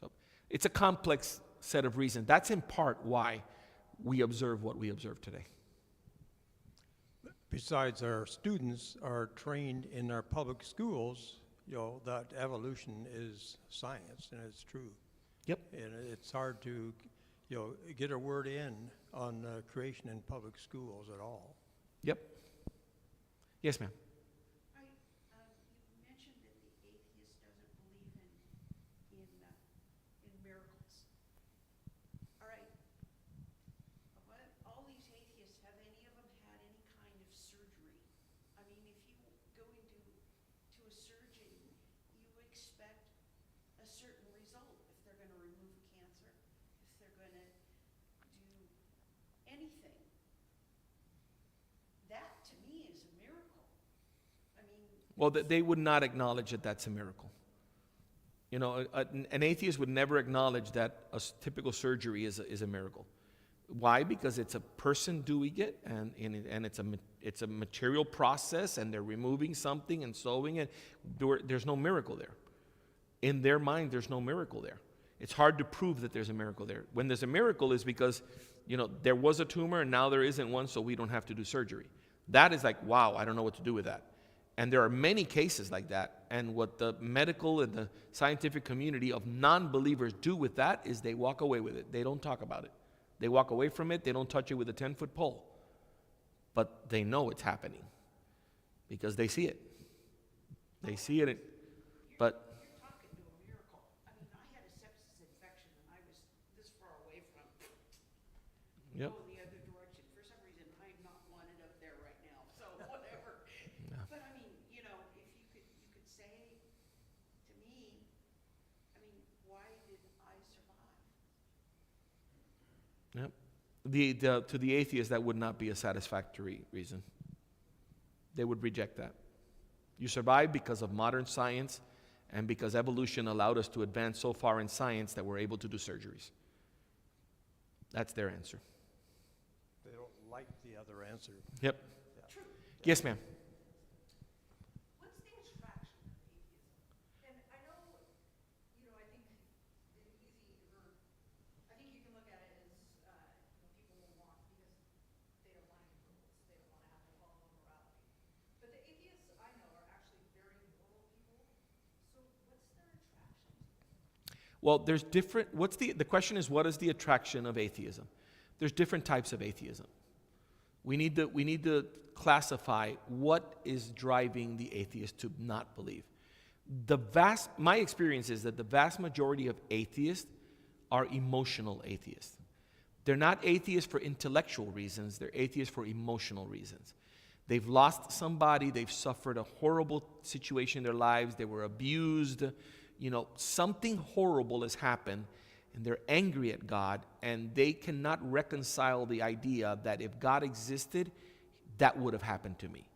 So it's a complex set of reasons. That's in part why we observe what we observe today. Besides, our students are trained in our public schools, you know, that evolution is science, and it's true. Yep. And it's hard to, you know, get a word in on creation in public schools at all. Yep. Yes, ma'am. You mentioned that the atheist doesn't believe in miracles. All right. All these atheists, have any of them had any kind of surgery? I mean, if you go to a surgeon, you expect a certain result. If they're going to remove a cancer, if they're going to do anything. That, to me, is a miracle. I mean... Well, they would not acknowledge that that's a miracle. You know, an atheist would never acknowledge that a typical surgery is a miracle. Why? Because it's a person doing it, and it's a material process, and they're removing something and sewing it. There's no miracle there. In their mind, there's no miracle there. It's hard to prove that there's a miracle there. When there's a miracle is because, you know, there was a tumor and now there isn't one, so we don't have to do surgery. That is like, wow, I don't know what to do with that. And there are many cases like that. And what the medical and the scientific community of non-believers do with that is they walk away with it. They don't talk about it. They walk away from it. They don't touch it with a 10-foot pole. But they know it's happening because they see it. They see it. But You're talking to a miracle. I mean, I had a sepsis infection and I was this far away from Yep. going the other direction. For some reason, I'm not wanted up there right now, so whatever. Yeah. But I mean, you know, if you could say to me, I mean, why did I survive? Yep. To the atheist, that would not be a satisfactory reason. They would reject that. You survive because of modern science and because evolution allowed us to advance so far in science that we're able to do surgeries. That's their answer. They don't like the other answer. Yep. Yes, ma'am. What's the attraction of atheism? And I know, you know, I think you can look at it as, people will want, because they don't want any rules, they don't want to have to follow morality. But the atheists I Well, there's different, the question is, what is the attraction of atheism? There's different types of atheism. We need to classify what is driving the atheist to not believe. My experience is that the vast majority of atheists are emotional atheists. They're not atheists for intellectual reasons, they're atheists for emotional reasons. They've lost somebody, they've suffered a horrible situation in their lives, they were abused, something horrible has happened, and they're angry at God, and they cannot reconcile the idea that if God existed, that would have happened to me.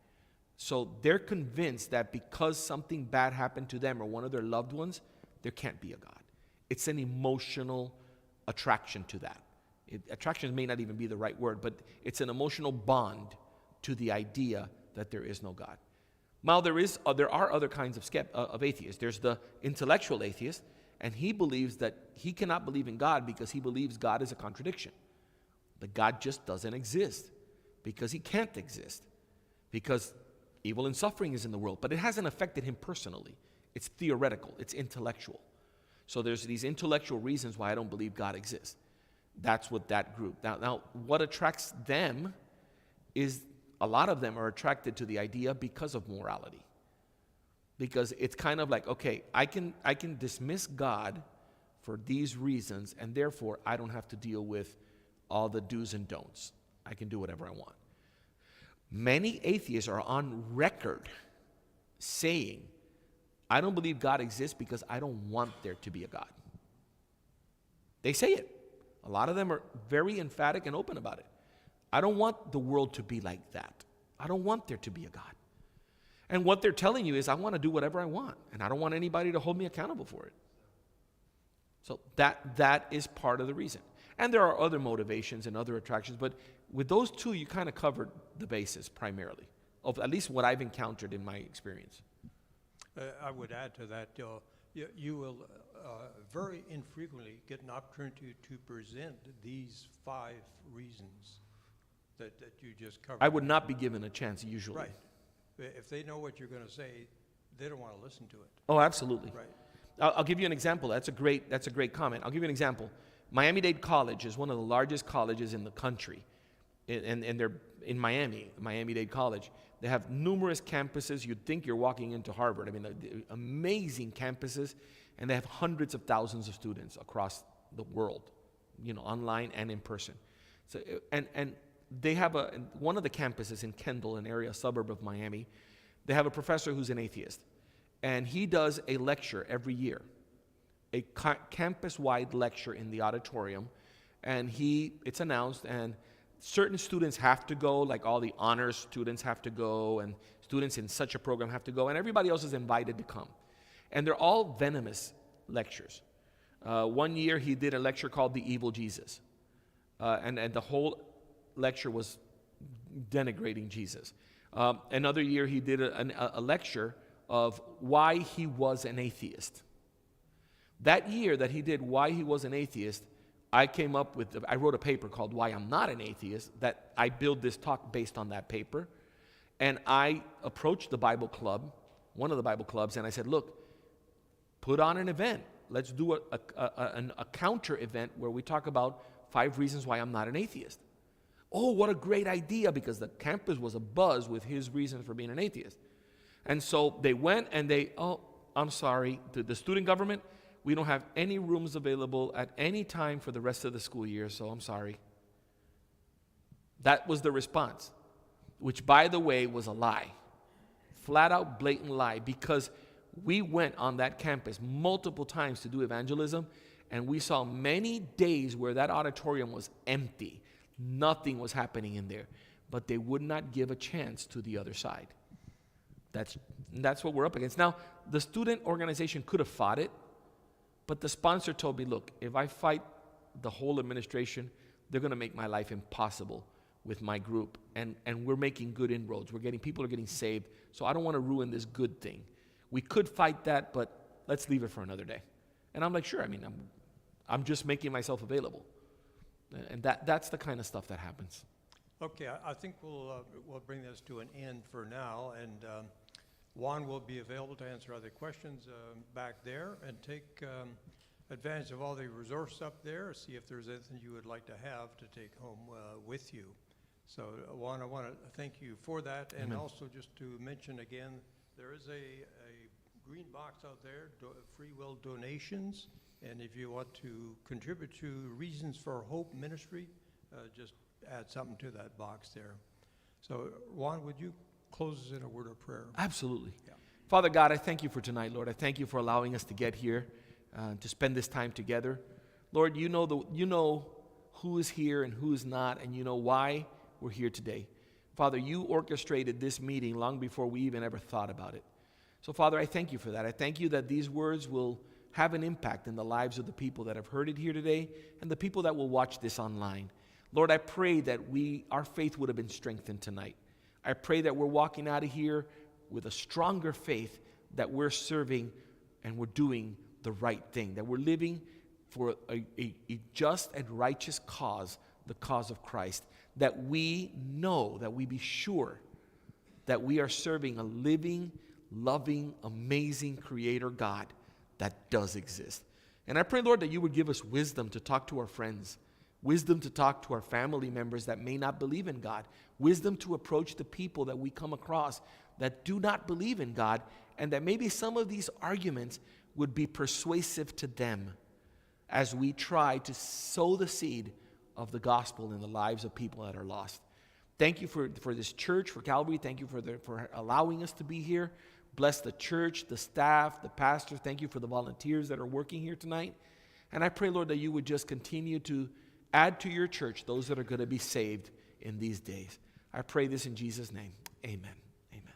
So they're convinced that because something bad happened to them or one of their loved ones, there can't be a God. It's an emotional attraction to that. Attraction may not even be the right word, but it's an emotional bond to the idea that there is no God. Now, there are other kinds of atheists. There's the intellectual atheist, and he believes that he cannot believe in God because he believes God is a contradiction. That God just doesn't exist because he can't exist. Because evil and suffering is in the world, but it hasn't affected him personally. It's theoretical, it's intellectual. So there's these intellectual reasons why I don't believe God exists. That's what that group. Now what attracts them is a lot of them are attracted to the idea because of morality. Because it's kind of like, okay, I can dismiss God for these reasons, and therefore I don't have to deal with all the do's and don'ts. I can do whatever I want. Many atheists are on record saying, I don't believe God exists because I don't want there to be a God. They say it. A lot of them are very emphatic and open about it. I don't want the world to be like that. I don't want there to be a God. And what they're telling you is, I want to do whatever I want, and I don't want anybody to hold me accountable for it. So that is part of the reason. And there are other motivations and other attractions, but with those two, you kind of covered the basis primarily, of at least what I've encountered in my experience. I would add to that, you will very infrequently get an opportunity to present these 5 reasons that you just covered. I would not be given a chance usually. Right. If they know what you're going to say, they don't want to listen to it. Oh, absolutely. Right. I'll give you an example. That's a great comment. I'll give you an example. Miami-Dade College is one of the largest colleges in the country, and they're in Miami-Dade College. They have numerous campuses. You'd think you're walking into Harvard. I mean, amazing campuses, and they have hundreds of thousands of students across the world, online and in person. So, and they have one of the campuses in Kendall, an area, a suburb of Miami. They have a professor who's an atheist, and he does a lecture every year, a campus-wide lecture in the auditorium, and it's announced, and certain students have to go, like all the honors students have to go, and students in such a program have to go, and everybody else is invited to come. And they're all venomous lectures. One year he did a lecture called The Evil Jesus, and the whole lecture was denigrating Jesus. Another year he did a lecture of why he was an atheist. That year that he did why he was an atheist, I wrote a paper called Why I'm Not an Atheist, that I build this talk based on that paper. And I approached the Bible club, one of the Bible clubs, and I said, look, put on an event. Let's do a counter event where we talk about 5 reasons why I'm not an atheist. Oh, what a great idea, because the campus was abuzz with his reasons for being an atheist. And so they went and I'm sorry, the student government, we don't have any rooms available at any time for the rest of the school year, so I'm sorry. That was the response, which, by the way, was a lie. Flat out, blatant lie, because we went on that campus multiple times to do evangelism, and we saw many days where that auditorium was empty. Nothing was happening in there, but they would not give a chance to the other side. That's what we're up against. Now, the student organization could have fought it, but the sponsor told me, look, if I fight the whole administration, they're going to make my life impossible with my group, and we're making good inroads. People are getting saved, so I don't want to ruin this good thing. We could fight that, but let's leave it for another day. And I'm like, sure. I mean, I'm just making myself available, and that's the kind of stuff that happens. Okay, I think we'll bring this to an end for now, and Juan will be available to answer other questions back there, and take advantage of all the resources up there, see if there's anything you would like to have to take home with you. So Juan, I want to thank you for that, and Amen. also just to mention again, there is a green box out there, free will donations, and if you want to contribute to Reasons for Hope Ministry, just add something to that box there. So Juan, would you close us in a word of prayer? Absolutely. Yeah. Father God, I thank you for tonight, Lord. I thank you for allowing us to get here, to spend this time together. Lord, you know who is here and who is not, and you know why we're here today. Father, you orchestrated this meeting long before we even ever thought about it. So, Father, I thank you for that. I thank you that these words will have an impact in the lives of the people that have heard it here today and the people that will watch this online. Lord, I pray that our faith would have been strengthened tonight. I pray that we're walking out of here with a stronger faith that we're serving and we're doing the right thing, that we're living for a just and righteous cause, the cause of Christ, that we know, that we be sure that we are serving a living, loving, amazing Creator God that does exist. And I pray, Lord, that you would give us wisdom to talk to our friends, wisdom to talk to our family members that may not believe in God, wisdom to approach the people that we come across that do not believe in God, and that maybe some of these arguments would be persuasive to them as we try to sow the seed of the gospel in the lives of people that are lost. Thank you for this church, for Calvary. Thank you for allowing us to be here. Bless the church, the staff, the pastor. Thank you for the volunteers that are working here tonight. And I pray, Lord, that you would just continue to add to your church those that are going to be saved in these days. I pray this in Jesus' name. Amen. Amen.